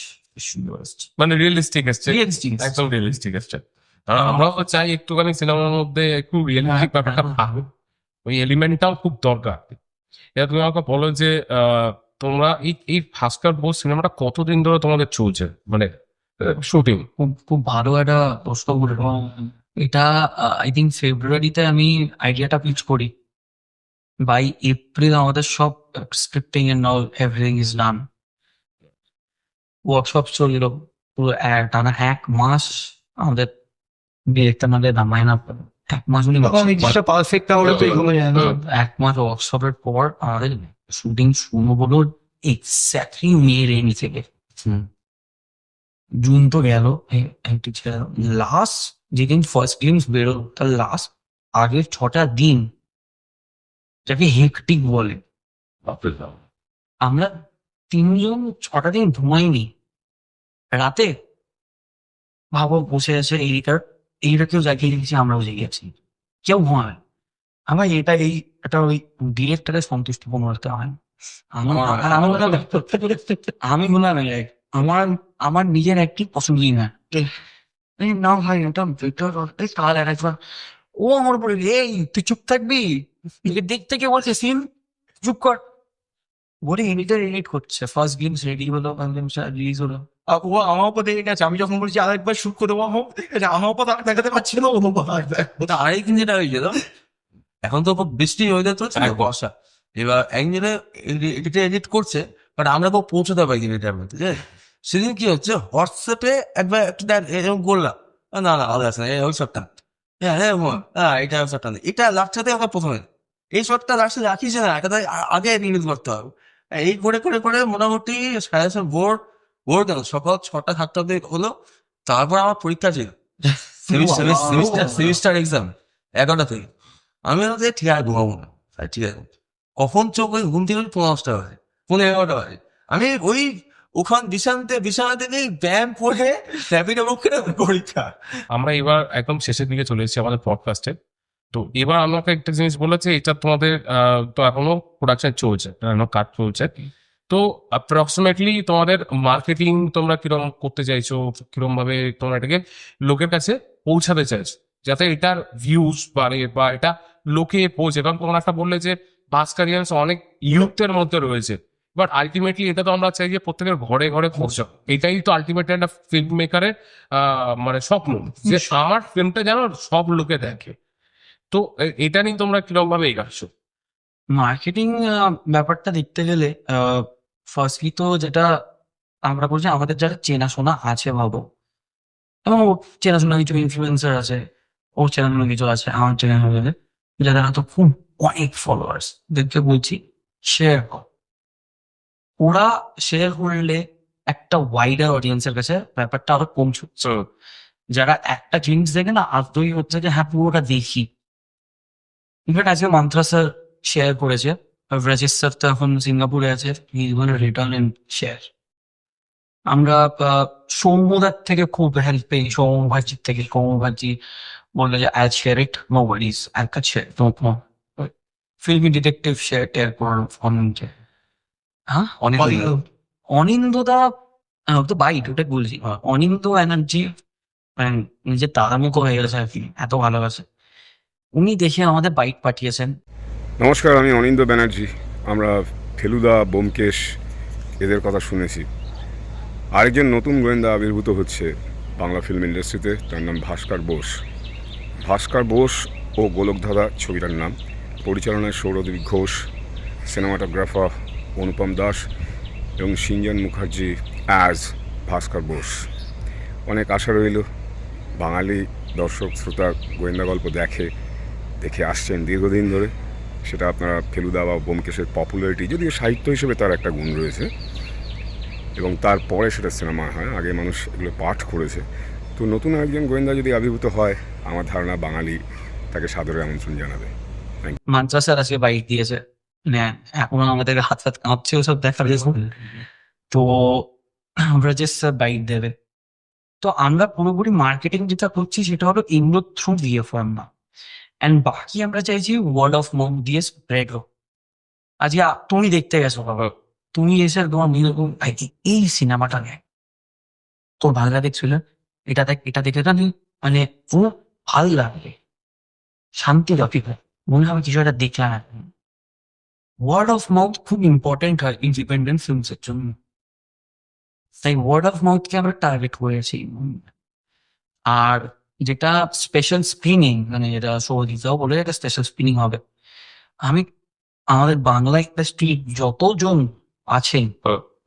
সুন্দর আসছে, মানে রিয়েলিস্টিক এসছে, Realistic এসছে। একদম রিয়েলিস্টিক এসছে। কারণ আমরাও তো চাই একটুখানি সিনেমার মধ্যে একটু রিয়েলিস্টিক ব্যাপারটা থাকুক, ওই এলিমেন্টটাও খুব দরকার। এবার তুমি আমাকে বলো যে তোমরা এই ভাস্কর বোস সিনেমাটা কতদিন ধরে তোমাদের চলছে, মানে শুটিং? খুব খুব ভালো একটা প্রশ্ন করবো। এটা আই থিঙ্ক ফেব্রুয়ারিতে আমি আইডিয়াটা পিচ করি, বাই এপ্রিল আমাদের সব scripting and all everything is done, workshop চললো পুরো টানা 1 মাস, আমাদের ডিরেক্টর আমাদের রামায়ণ 1 মাস উনি পারফেক্ট হলে তো এগুলো যায় না। 1 মাস ওয়ার্কশপের পর আমাদের শুটিং শুরু হলো এক্স্যাক্টলি মেয়ের এন্ড থেকে। জুন তো গেল, লাস্ট যেদিন ফার্স্ট গেমস বেরো তার লাস্ট আগের 6টা দিন যাকে হেকটিক বলে, আমরা 3জন 6টা দিন ঘুমাইনি। রাতে ভাবো বসে আছে এডিটার এইটা কেউ জাগিয়ে রেখেছি, আমরাও জেগে আছি, কেউ ঘুমাবে। আমার এটা ওই ডিরেক্টরের সন্তুষ্টি কোনো রাখতে হয় না। আমি বললাম আমার আমার নিজের একটি পছন্দই না। না ভাই এটা বেটার, কাল একবার ও আমার উপরে, এই তুই চুপ থাকবি, দেখতে কে বলছে সিন, চুপ কর বলে এডিট করছে। ফার্স্ট গেমস রেডি হলো, রিলিজ হলো। ও আমার উপর দেখে গেছে, আমি যখন বলছি আরেকবার শুট করে দেবো আমার উপর দেখে গেছে, আমার উপর আর দেখাতে পারছি না, ও ওটা আরেকদিন যেটা হয়েছিল, এখন তো খুব বৃষ্টি ওয়েদার চলছে না, বর্ষা, এবার একজনে এটা এডিট করছে, বাট আমরা কেউ পৌঁছতে পারি এটার মধ্যে, যে সেদিন কি হচ্ছে, হোয়াটসঅ্যাপে একবার একটা এরকম করলাম, না না ভালো আছে না, ওই শটটা, হ্যাঁ হ্যাঁ হ্যাঁ এটা শটটা নেই, এটা লাস্টটাতে আমরা প্রথমে এই শটটা লাস্টে রাখিস না, এটা আগে রিলিজ করতে হবে। এই করে করে করে মোটামুটি সাড়ে ভোর ভোর কেন সকাল 6টা 7টা অব্দি হলো। তারপর আমার পরীক্ষা ছিল, সেমিস্টার এক্সাম 11টা থেকে। আমি বলতে ঠিক আছে ঘুমাবো না, ঠিক আছে কখন চোখ ওই ঘুম থেকে 15টা বাজে, 11টা বাজে, আমি ওই ওখান বিছানাতে নেই ব্যায়াম করে র্যাপিডো বুক করে পরীক্ষা। আমরা এবার একদম শেষের দিকে চলে এসেছি আমাদের পডকাস্টে। তো এবার আমাকে একটা জিনিস বলেছে, এটা তোমাদের তো এখনো প্রোডাকশন চলছে, কাজ চলছে, তো অ্যাপ্রক্সিমেটলি তোমাদের মার্কেটিং তোমরা কিরকম করতে চাইছো, কিরকম ভাবে তোমরা এটাকে লোকের কাছে পৌঁছাতে চাইছো যাতে এটার ভিউজ বাড়ে বা এটা লোকে পৌঁছে। কারণ তোমরা একটা বললে যে ভাস্কারিয়ান্স অনেক ইউথের মধ্যে রয়েছে, বাট আলটিমেটলি এটা তো আমরা চাই যে প্রত্যেকের ঘরে ঘরে পৌঁছাক। এটাই তো আলটিমেটলি একটা ফিল্ম মেকারের মানে স্বপ্ন, যে আমার ফিল্মটা যেন সব লোকে দেখে। তো এটা নিয়ে তোমরা কিরকম ভাবে এগাচ্ছ? মার্কেটিং ব্যাপারটা দেখতে গেলে ফার্স্টলি তো যেটা আমরা বলছি, আমাদের যারা চেনাশোনা আছে ভাবো, এবং ওর চেনাশোনা কিছু ইনফ্লুয়েন্সার আছে, ওর চেনাশোনা কিছু আছে, আমার চেনাশোনা যাদের হয়তো খুব অনেক ফলোয়ার্স, দেখতে বলছি শেয়ার কর। ওরা শেয়ার করলে একটা ওয়াইডার অডিয়েন্সের কাছে ব্যাপারটা আরো পৌঁছচ্ছে। যারা একটা জিনিস দেখে না আদৌ হচ্ছে যে হ্যাঁ পুরোটা দেখি। ইনফ্যাক্ট আজকে মান্ত্রা স্যার শেয়ার করেছে, রাজেশ স্যার তো এখন সিঙ্গাপুরে আছে, রিটার্ন ইন শেয়ার। আমরা সৌম্যদার থেকে খুব হেল্প পেই, সৌম্যভাজির থেকে। সৌম্যভাজি বললো যে I share it, no worries, I can share, filmy detective share টেয়ার করার ফোনকে। হ্যাঁ অনিন্দদা তো বাইট, ওটা বলছি। অনিন্দ ব্যানার্জি নিজের দাদামুখ হয়ে গেছে আর কি, এত ভালোবাসে উনি। দেখে আমাদের বাইট পাঠিয়েছেন। নমস্কার, আমি অনিন্দ ব্যানার্জি। আমরা ফেলুদা, ব্যোমকেশ এদের কথা শুনেছি। আরেকজন নতুন গোয়েন্দা আবির্ভূত হচ্ছে বাংলা ফিল্ম ইন্ডাস্ট্রিতে, তার নাম ভাস্কর বোস। ভাস্কর বোস ও গোলকধাঁধা ছবিটার নাম। পরিচালনায় সৌরদীপ ঘোষ, সিনেমাটোগ্রাফার অনুপম দাস এবং সিঞ্জন মুখার্জি অ্যাজ ভাস্কর বোস। অনেক আশা রইল, বাঙালি দর্শক শ্রোতা গোয়েন্দা গল্প দেখে আসছেন দীর্ঘদিন ধরে। সেটা আপনারা ফেলুদা বা ব্যোমকেশের পপুলারিটি, যদিও সাহিত্য হিসেবে তার একটা গুণ রয়েছে, এবং তারপরে সেটা সিনেমা হয়, আগে মানুষ এগুলো পাঠ করেছে। তো নতুন একজন গোয়েন্দা যদি আবির্ভূত হয়, আমার ধারণা বাঙালি তাকে সাদরে আমন্ত্রণ জানাবে। মান্ত্রা স্যার আজকে বাইট দিয়েছে, মানে এখন আমাদের হাত কাঁপছে ওসব দেখার জন্য। তো রাজেশ স্যার বাইট দেবে। তো আমরা পুরোপুরি মার্কেটিং যেটা করছি সেটা হলো এগুলো থ্রু VFM না, অ্যান্ড বাকি আমরা চাইছি ওয়ার্ড অফ মাউথ দিয়ে স্প্রেড হোক। আজকে তুমি দেখতে গেছো বাবা, তুমি এসে তোমার এরকম এই সিনেমাটা নেয়, তোর ভালো লাগছিল, এটা দেখে না মানে ও ভালো লাগবে, শান্তি রফিক মনে হবে কিছু একটা দেখলাম। ওয়ার্ড অফ মাউথ খুব ইম্পর্টেন্ট হয় ইন্ডিপেন্ডেন্ট ফিল্মসের জন্য, তাই ওয়ার্ড অফ মাউথকে আমরা টার্গেট করেছি। আর যেটা স্পেশাল স্ক্রিনিং, মানে যেটা সৌদিতাও বলে একটা স্পেশাল স্ক্রিনিং হবে, আমি আমাদের বাংলা ইন্ডাস্ট্রি যতজন আছেন,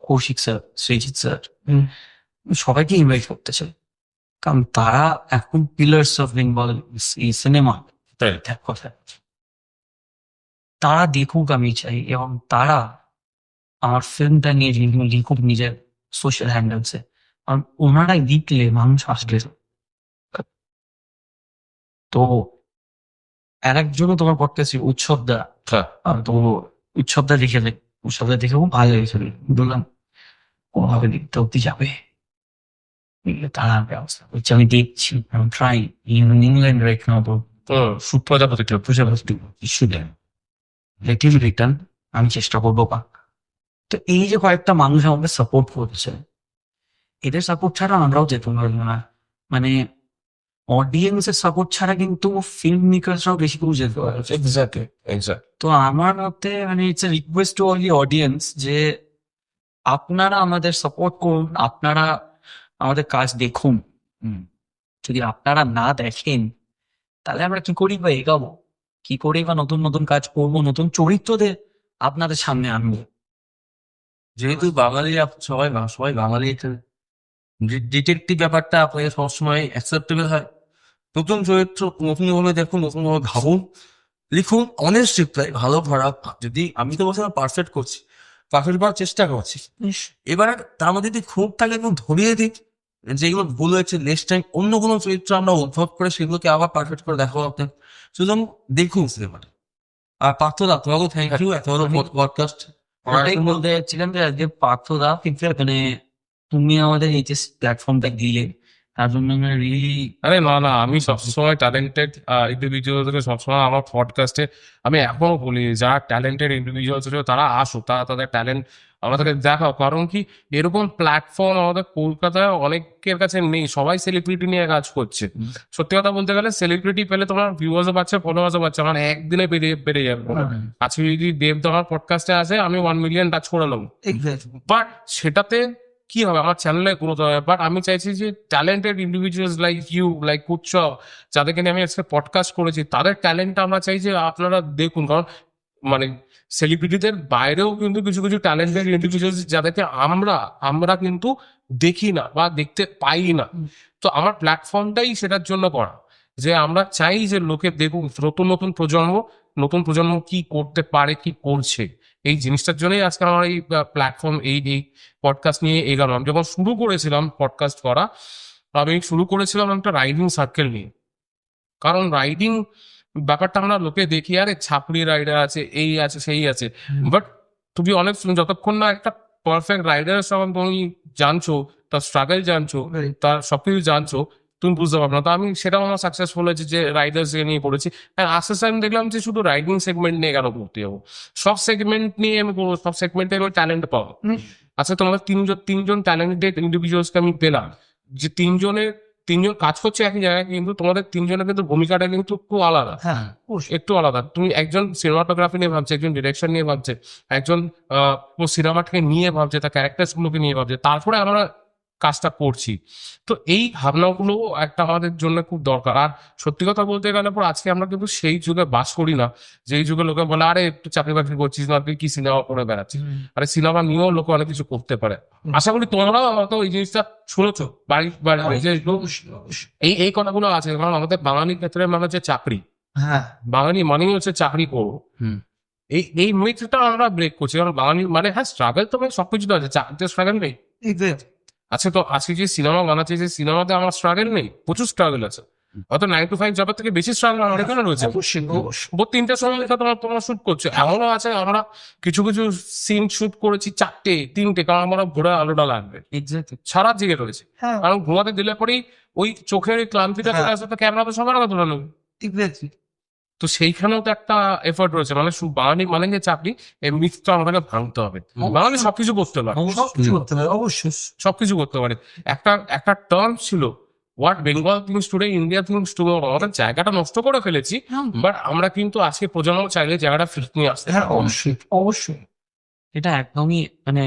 কৌশিক স্যার, সৃজিত স্যার, সবাইকে ইনভাইট করতে চাই, কারণ তারা এখন পিলার্স অফ বেঙ্গল সিনেমা। কথা তারা দেখুক আমি চাই, এবং তারা আমার ফিল্মটা নিয়ে লিখুক নিজের সোশ্যাল হ্যান্ডেলসে, কারণ ওনারাই লিখলে মানুষ আসবে। তো আর একজনও তোমার পড়তেছি উৎসবদা, তো উৎসবদা দেখে খুব ভালো লেগেছিল, বললাম কোনোভাবে লিখতে অব্দি যাবে। তার ব্যবস্থা করছি, আমি দেখছি, আমি try in England right now তো প্রজাপতি স্টুডেন্ট লেটিভ রিটার্ন আমি চেষ্টা করবো বা। তো এই যে কয়েকটা মানুষ আমাকে সাপোর্ট করছে, এদের সাপোর্ট ছাড়া আমরাও যেতে পারবো না। মানে অডিয়েন্সের সাপোর্ট ছাড়া কিন্তু ফিল্ম মেকার্সরাও বেশি দূর যেতে পারছে। এক্স্যাক্টলি। তো আমার মতে মানে it's a request to all the audience যে আপনারা আমাদের সাপোর্ট করুন, আপনারা আমাদের কাজ দেখুন। যদি আপনারা না দেখেন তাহলে আমরা কি করি বা এগাবো, কি করে বা নতুন নতুন কাজ করবো, নতুন চরিত্রদের আপনাদের সামনে আনবো। যেহেতু বাঙালি সবাই বাঙালি, ডিটেকটিভ ব্যাপারটা আপনাকে সবসময় অ্যাকসেপ্টেবল হয়। নতুন চরিত্র নতুন ভাবে দেখুন, নতুন ভাবে ভাবুন, লিখুন, অনেস্ট রিপ্লাই, ভালো খারাপ। যদি আমি তো বলছি পারফেক্ট করছি, পারফেক্ট করার চেষ্টা করছি, এবার তার মধ্যে যদি খুব থাকে একদম ধরিয়ে দিই যেগুলো ভুল হয়েছে, নেক্সট টাইম অন্য কোনো চরিত্র আমরা উদ্ভব করে সেগুলোকে আবার পারফেক্ট করে দেখাবো আপনার। সুতরাং দেখুন সিনেমাটা। আর পার্থদা তোমাকেও থ্যাংক ইউ এত বড় পডকাস্ট ওটাই বলতে চাচ্ছিলাম যে আজকে পার্থদা মানে তুমি আমাদের এই যে প্ল্যাটফর্মটা দিলে তার জন্য আমি রিয়েলি আরে না, আমি সবসময় ট্যালেন্টেড ইন্ডিভিজুয়ালদেরকে সবসময় আমার পডকাস্টে আমি এখনো বলি, যারা ট্যালেন্টেড ইন্ডিভিজুয়াল ছিল তারা আসুক, তারা তাদের ট্যালেন্ট আমাদেরকে দেখাও। কারণ কি, এরকম প্ল্যাটফর্ম আমাদের কলকাতায় অনেকের কাছে নেই, সবাই সেলিব্রিটি নিয়ে কাজ করছে। সত্যি কথা বলতে গেলে সেলিব্রিটি পেলে তোমার ভিউয়ার্সও পাচ্ছে, ফলোয়ার্সও পাচ্ছে, মানে একদিনে বেড়ে যাবে। আজকে যদি দেব আমার পডকাস্টে আসে আমি 1 মিলিয়ন টাচ করে নেবো, বাট সেটাতে কি হবে, আমার চ্যানেলে গ্রোথ হবে। বাট আমি চাইছি যে talented individuals like you, like Utsav, যাদেরকে নিয়ে আমি আজকে পডকাস্ট করেছি, তাদের ট্যালেন্টটা আমরা চাই যে আপনারা দেখুন। কারণ মানে সেলিব্রিটিদের বাইরেও কিন্তু কিছু কিছু ট্যালেন্টেড ইন্ডিভিজুয়ালস যাদেরকে আমরা কিন্তু দেখি না বা দেখতে পাই না। তো আমার প্ল্যাটফর্মটাই সেটার জন্য করা, যে আমরা চাই যে লোকে দেখুন, নতুন প্রজন্ম কি করতে পারে, কি করছে। এই জিনিসটার জন্যই আজকে আমার এই প্ল্যাটফর্ম, এই পডকাস্ট নিয়ে এগানো। আমি যখন শুরু করেছিলাম পডকাস্ট করা, আমি শুরু করেছিলাম একটা রাইডিং সার্কেল নিয়ে। কারণ রাইডিং ব্যাপারটা আমরা লোকে দেখি, আরে ছাপড়ি রাইডার আছে, এই আছে, সেই আছে, বাট তুমি অনেক যতক্ষণ না একটা পারফেক্ট রাইডারের সঙ্গে তুমি জানছো, তার স্ট্রাগল জানছো, তার সবকিছু জানছো, তুমি বুঝতে পারবে না। তো আমি সেটাও আমার সাকসেসফুল হয়েছে যে রাইডার্স নিয়ে পড়েছি। আর আস্তে আস্তে আমি দেখলাম যে শুধু রাইডিং সেগমেন্ট নিয়ে কেন করতে যাবো, সব সেগমেন্ট নিয়ে আমি করবো, সব সেগমেন্টে আমি ট্যালেন্ট পাবো। আচ্ছা, তোমাদের তিনজন ট্যালেন্টেড ইন্ডিভিজুয়ালসকে আমি পেলাম, যে তিনজন কাজ করছে একই জায়গায়, কিন্তু তোমাদের তিনজনের কিন্তু ভূমিকাটা কিন্তু খুব আলাদা, একটু আলাদা। তুমি একজন সিনেমাটোগ্রাফি নিয়ে ভাবছে, একজন ডিরেকশন নিয়ে ভাবছে, একজন সিনেমাটাকে নিয়ে ভাবছে, তার ক্যারেক্টার্স গুলোকে নিয়ে ভাবছে, তারপরে আমরা কাজটা করছি। তো এই ভাবনাগুলো একটা আমাদের জন্য খুব দরকার। আর সত্যি কথা বলতে গেলে পর আজকে আমরা কিন্তু সেই যুগে বাস করি না, যেই যুগে লোকে বলে আরে একটু চাকরি বাকরি করছিস না, তুই কি সিনেমা করে বেড়াচ্ছিস। আরে সিনেমা নিয়েও লোক অনেক কিছু করতে পারে। আশা করি তোমরাও হয়তো এই জিনিসটা শুনেছো বাড়ি এই কথাগুলো আছে। কারণ আমাদের বাঙালির ক্ষেত্রে মানে হচ্ছে চাকরি, বাঙালি মানেই হচ্ছে চাকরি করবো। এই মিথটা আমরা ব্রেক করছি। কারণ বাঙালি মানে হ্যাঁ স্ট্রাগল তো সবকিছু তো আছে, চাকরিতে স্ট্রাগল নেই। আচ্ছা, তো আজকে যে সিনেমা বানাচ্ছে, যে সিনেমাতে আমার স্ট্রাগল নেই, প্রচুর স্ট্রাগল আছে। হয়তো 9 to 5 জবের থেকে বেশি স্ট্রাগল আমার এখানে রয়েছে। ভোর 3টের সময় তোমরা শুট করছো, এমনও আছে আমরা কিছু সিন শুট করেছি 4টে 3টে, কারণ আমরা ভোরে আলোটা লাগবে, সারা জেগে রয়েছে। কারণ ঘুমাতে দিলে পরেই ওই চোখের ক্লান্তিটা চলে আসে, তো ক্যামেরা তো সবার আগে তোলা নেবে। তো সেইখানেও তো একটা এফোর্ট রয়েছে। মানে বাঙালি মানে যে চাকরি, এই মিথটা আমাদেরকে ভাঙতে হবে। বাঙালি সবকিছু করতে পারে, অবশ্যই সবকিছু করতে পারে। একটা টার্ম ছিল what Bengal things today, India things today. আমাদের জায়গাটা নষ্ট করে ফেলেছি, বাট আমরা কিন্তু আজকে প্রজন্ম চাইলে জায়গাটা ফেরত নিয়ে আসতে। অবশ্যই এটা একদমই মানে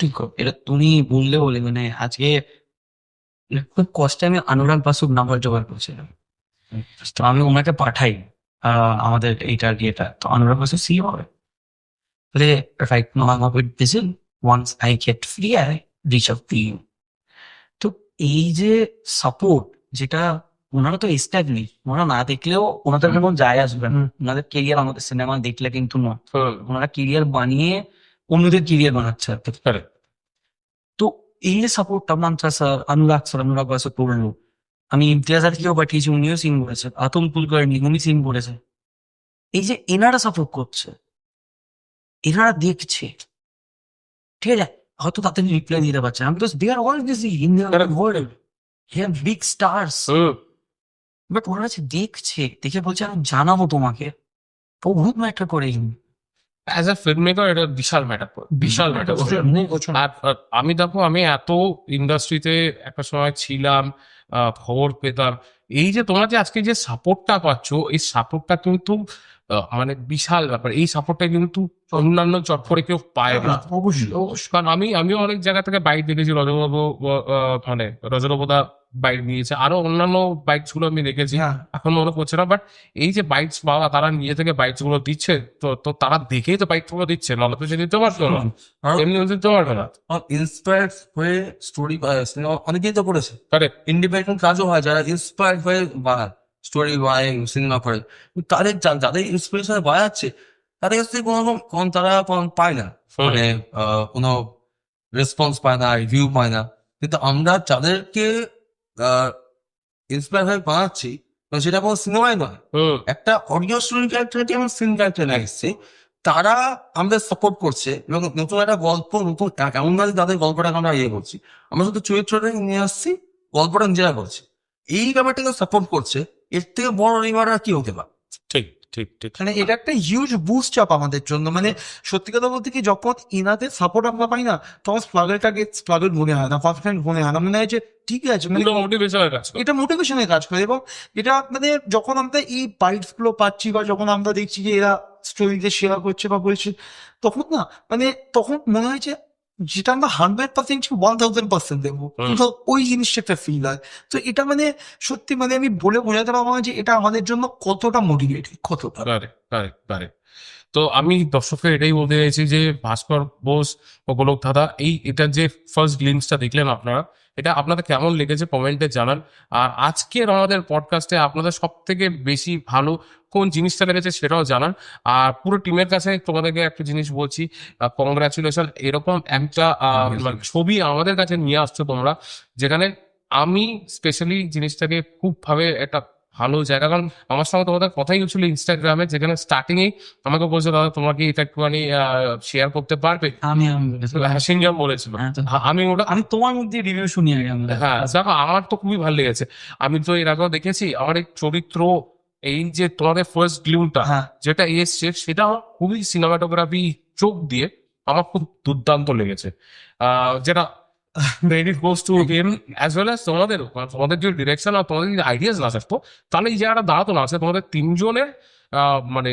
ঠিক। এটা তুমি বললে বলে মানে আজকে খুব কষ্টে আমি অনুরাগ বাসুর নাম্বার জোগাড় করছিলাম। তো আমি ওনাকে পাঠাই আমাদের এইটার ইয়েটা, তো অনুরাগ বাসু সি হবে বলে right now I am with busy, once I get free I reach out to you. তো এই যে সাপোর্ট, যেটা ওনারা তো এস্টাবলিশ, ওনারা না দেখলেও ওনাদের কোনো যায় আসবে না। ওনাদের কেরিয়ার আমাদের সিনেমা দেখলে কিন্তু নয়, ওনারা কেরিয়ার বানিয়ে অন্যদের কেরিয়ার বানাচ্ছে। তো এই যে সাপোর্টটা মান্ত্রা স্যার, অনুরাগ বাসু করলো, আমি ইমতিয়াজ আলীকেও পাঠিয়েছি, উনিও সিন করেছে, আতম কুলকার্নি উনি সিন করেছে। এই যে এনারা সাপোর্ট করছে, এনারা দেখছে, ঠিক আছে, হয়তো তাড়াতাড়ি রিপ্লাই দিতে পারছে না, because they are all busy in their world, here big stars, but ওরা আছে দেখছে, দেখে বলছে আমি জানাবো তোমাকে, বহুত ম্যাটার করে। অ্যাজ আ ফিল্ম মেকার এটা বিশাল ম্যাটার করে, বিশাল ম্যাটার করে। আর আমি দেখো, আমি এত ইন্ডাস্ট্রিতে একটা সময় ছিলাম, খবর পেতাম, এই যে তোমরা যে আজকে যে সাপোর্টটা পাচ্ছ, এই সাপোর্টটা কিন্তু মানে বিশাল ব্যাপার। এই সাপোর্টটা কিন্তু অন্যান্য চট করে কেউ পায় না। অবশ্যই কারণ আমিও অনেক জায়গা থেকে বাইক দেখেছি, রজবাবু মানে রজরবদা বাইক নিয়েছে, আরো অন্যান্য বাইকস গুলো আমি দেখেছি, হ্যাঁ এখন মনে পড়ছে না। বাট এই যে বাইকস পাওয়া, তারা নিজে থেকে বাইকস গুলো দিচ্ছে, তো তারা দেখেই তো বাইক গুলো দিচ্ছে, নাহলে তো সে দিতে পারতো না, এমনি দিতে পারবে না। ইন্সপায়ার হয়ে স্টোরি সিনেমা অনেকেই তো করেছে, Correct. ইন্ডিপেন্ডেন্ট কাজও হয় যারা ইন্সপায়ার হয়ে বানায়, স্টোরি বানায়, সিনেমা করে। তাদের যাদের ইন্সপিরেশন বানাচ্ছে তাদের কাছ থেকে তারা পায় না, মানে কোনো রেসপন্স পায় না, রিভিউ পায় না। কিন্তু আমরা যাদেরকে ইন্সপায়ার হয়ে বানাচ্ছি, সেটা কোনো সিনেমাই নয়, একটা অডিও স্টোরি ক্যারেক্টারকে আমরা সিন ক্যারেক্টার লাগছে, তারা আমাদের সাপোর্ট করছে এবং নতুন একটা গল্প, নতুন এমন ভাবে তাদের গল্পটাকে আমরা ইয়ে করছি, আমরা শুধু চরিত্রটাকে নিয়ে আসছি, গল্পটা নিজেরা করছি, এই ব্যাপারটাকে সাপোর্ট করছে। এর থেকে বড় রিওয়ার্ড আর কি হতে পারে? ঠিক ঠিক ঠিক। মানে এটা একটা হিউজ বুস্ট আপ আমাদের জন্য। মানে সত্যি কথা বলতে কি, যখন ইনাদের সাপোর্ট আমরা পাই না, তখন স্ট্রাগল মনে হয় না, কনফিডেন্ট মনে হয় না, মনে হয় যে ঠিক আছে, মানে মোটিভেশনের কাজ করে। এটা মোটিভেশনের কাজ করে। এবং এটা মানে যখন আমরা এই বাইটস গুলো পাচ্ছি বা যখন আমরা দেখছি যে এরা স্টোরিতে শেয়ার করছে বা বলছে, তখন না মানে তখন মনে হয় যে যেটা আমরা 100% 1000% দেবো, কিন্তু ওই জিনিসটা একটা ফিল হয়। তো এটা মানে সত্যি মানে আমি বলে বোঝাতে পারবো না যে এটা আমাদের জন্য কতটা মোটিভেটিং, কতটা। Correct correct correct. তো আমি দর্শককে এটাই বলতে চাইছি যে ভাস্কর বোস ও গোলক দাদা, এটার যে ফার্স্ট গ্লিমসটা দেখলেন আপনারা, এটা আপনাদের কেমন লেগেছে কমেন্টে জানান। আর আজকের আমাদের পডকাস্টে আপনাদের সব থেকে বেশি ভালো কোন জিনিসটা লেগেছে সেটাও জানান। আর পুরো টিমের কাছে তোমাদেরকে একটা জিনিস বলছি, কংগ্রাচুলেশন, এরকম একটা মানে ছবি আমাদের কাছে নিয়ে আসছো তোমরা, যেখানে আমি স্পেশালি জিনিসটাকে খুব ভাবে একটা ভালো জায়গা। কারণ আমার সঙ্গে তোমাদের কথাই হচ্ছিল ইনস্টাগ্রামে, যেখানে স্টার্টিং এই আমাকে বলছে দাদা তোমরা কি এটা একটুখানি শেয়ার করতে পারবে, আমি সিনজাম বলেছিল। আমি ওটা আমি তোমার মধ্যে রিভিউ শুনি আগে আমরা। হ্যাঁ দেখো, আমার তো খুবই ভালো লেগেছে। আমি তো এর আগেও দেখেছি, আমার এই চরিত্র, এই যে তোমাদের ফার্স্ট গ্লিমটা হ্যাঁ যেটা এসছে, সেটা আমার খুবই সিনেমাটোগ্রাফি চোখ দিয়ে আমার খুব দুর্দান্ত লেগেছে। যেটা credit goes to him as well as তোমাদের যে ডিরেকশন আর তোমাদের যদি আইডিয়াস না থাকতো, তাহলে এই জায়গাটা দাঁড়াতো না। আসলে তোমাদের তিনজনের মানে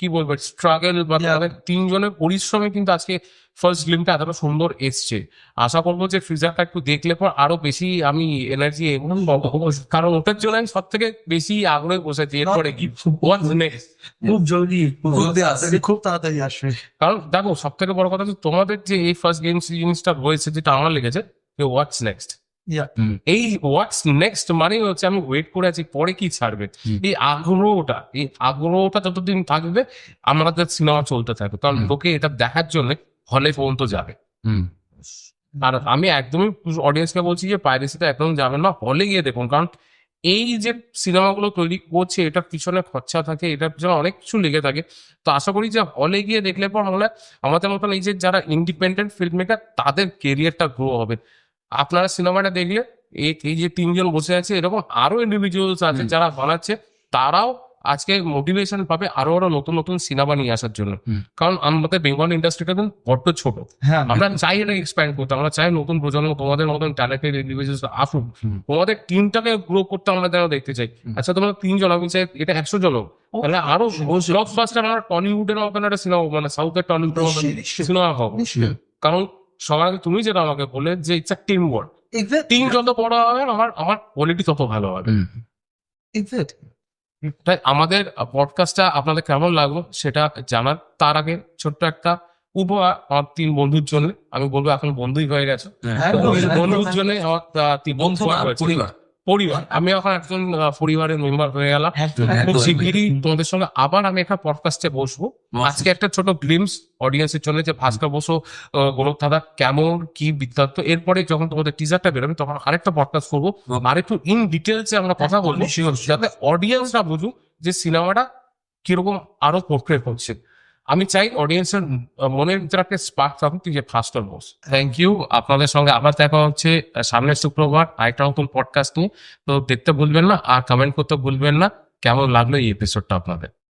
কি বলবো স্ট্রাগল বা তোমাদের তিনজনের পরিশ্রমে কিন্তু আজকে ফার্স্ট গ্লিমটা এতটা সুন্দর এসছে। আশা করবো যে ফ্রিজারটা একটু দেখলে পর আরো বেশি আমি এনার্জি এমন পাবো, কারণ ওটার জন্য আমি সব থেকে বেশি আগ্রহে বসেছি। এরপরে কি খুব জলদি আসছে। খুব তাড়াতাড়ি আসবে। কারণ দেখো, সব থেকে বড় কথা হচ্ছে তোমাদের যে এই ফার্স্ট গেম জিনিসটা রয়েছে, যেটা আমার লেগেছে হোয়াটস নেক্সট। এই হোয়াটস নেক্সট মানে হচ্ছে আমি ওয়েট করে আছি পরে কি ছাড়বে, এই আগ্রহটা যতদিন থাকবে আমাদের সিনেমা চলতে থাকবে, কারণ লোকে এটা দেখার জন্য হলে পর্যন্ত যাবে। আর আমি একদমই অডিয়েন্সকে বলছি যে পাইরেসিতে একদম যাবেন না, হলে গিয়ে দেখুন। কারণ এই যে সিনেমাগুলো তৈরি করছে, এটার পিছনে খরচা থাকে, এটার পিছনে অনেক কিছু লেগে থাকে। তো আশা করি যে হলে গিয়ে দেখলে পর হলে আমাদের মতন এই যে যারা ইন্ডিপেন্ডেন্ট ফিল্ম মেকার, তাদের কেরিয়ারটা গ্রো হবে। আপনারা সিনেমাটা দেখলে এই যে তিনজন বসে আছে, এরকম আরো ইন্ডিভিজুয়ালস আছে যারা বানাচ্ছে, তারাও আজকে মোটিভেশন পাবে আরো নতুন নতুন সিনেমা নিয়ে আসার জন্য। কারণ আমাদের বেঙ্গল ইন্ডাস্ট্রিটা কিন্তু বড্ড ছোট, হ্যাঁ আমরা চাই এটা এক্সপ্যান্ড করতে, আমরা চাই নতুন প্রজন্ম তোমাদের মতন ট্যালেন্টেড ইন্ডিভিজুয়ালস আসুক, তোমাদের টিমটাকে গ্রো করতে আমরা যেন দেখতে চাই। আচ্ছা তোমরা তিনজন, আমি চাই এটা 100 জন হোক, তাহলে আরো ব্লকবাস্টার আমরা টলিউডের মতন একটা সিনেমা, মানে সাউথের টলিউডের মতন সিনেমা হবে। কারণ সবার আগে তুমি যেটা আমাকে বলে যে it's a team work, team যত বড় হবে আমার কোয়ালিটি তত ভালো হবে। তাই আমাদের পডকাস্টটা আপনাদের কেমন লাগলো সেটা জানার। তার আগে ছোট্ট একটা উপহার আমার 3 বন্ধুর জন্য, আমি বলবো এখন বন্ধুই হয়ে গেছে, বন্ধুর জন্য আমার 3 বন্ধু পরিবার। আমি এখন একজন পরিবারের মেম্বার হয়ে গেলাম। খুব শিগগিরই তোমাদের সঙ্গে আবার আমি একটা পডকাস্টে বসবো। আজকে একটা ছোট গ্লিমস অডিয়েন্সের জন্য যে ভাস্কর বসু, গোলক দাদা কেমন কি বৃত্তান্ত, এরপরে যখন তোমাদের টিজারটা বেরোবে তখন আরেকটা পডকাস্ট করবো, আর একটু ইন ডিটেলসে আমরা কথা বলবো, যাতে অডিয়েন্সরা বুঝুক যে সিনেমাটা কিরকম আরো পোর্ট্রেট হচ্ছে। আমি চাই অডিয়েন্সের মনের ভিতরে একটা স্পার্ক থাকুক যে first or most. Thank you. আপনাদের সঙ্গে আবার দেখা হচ্ছে সামনের শুক্রবার আরেকটা নতুন পডকাস্ট নিয়ে। তো দেখতে ভুলবেন না আর কমেন্ট করতে ভুলবেন না কেমন লাগলো এই এপিসোডটা আপনাদের।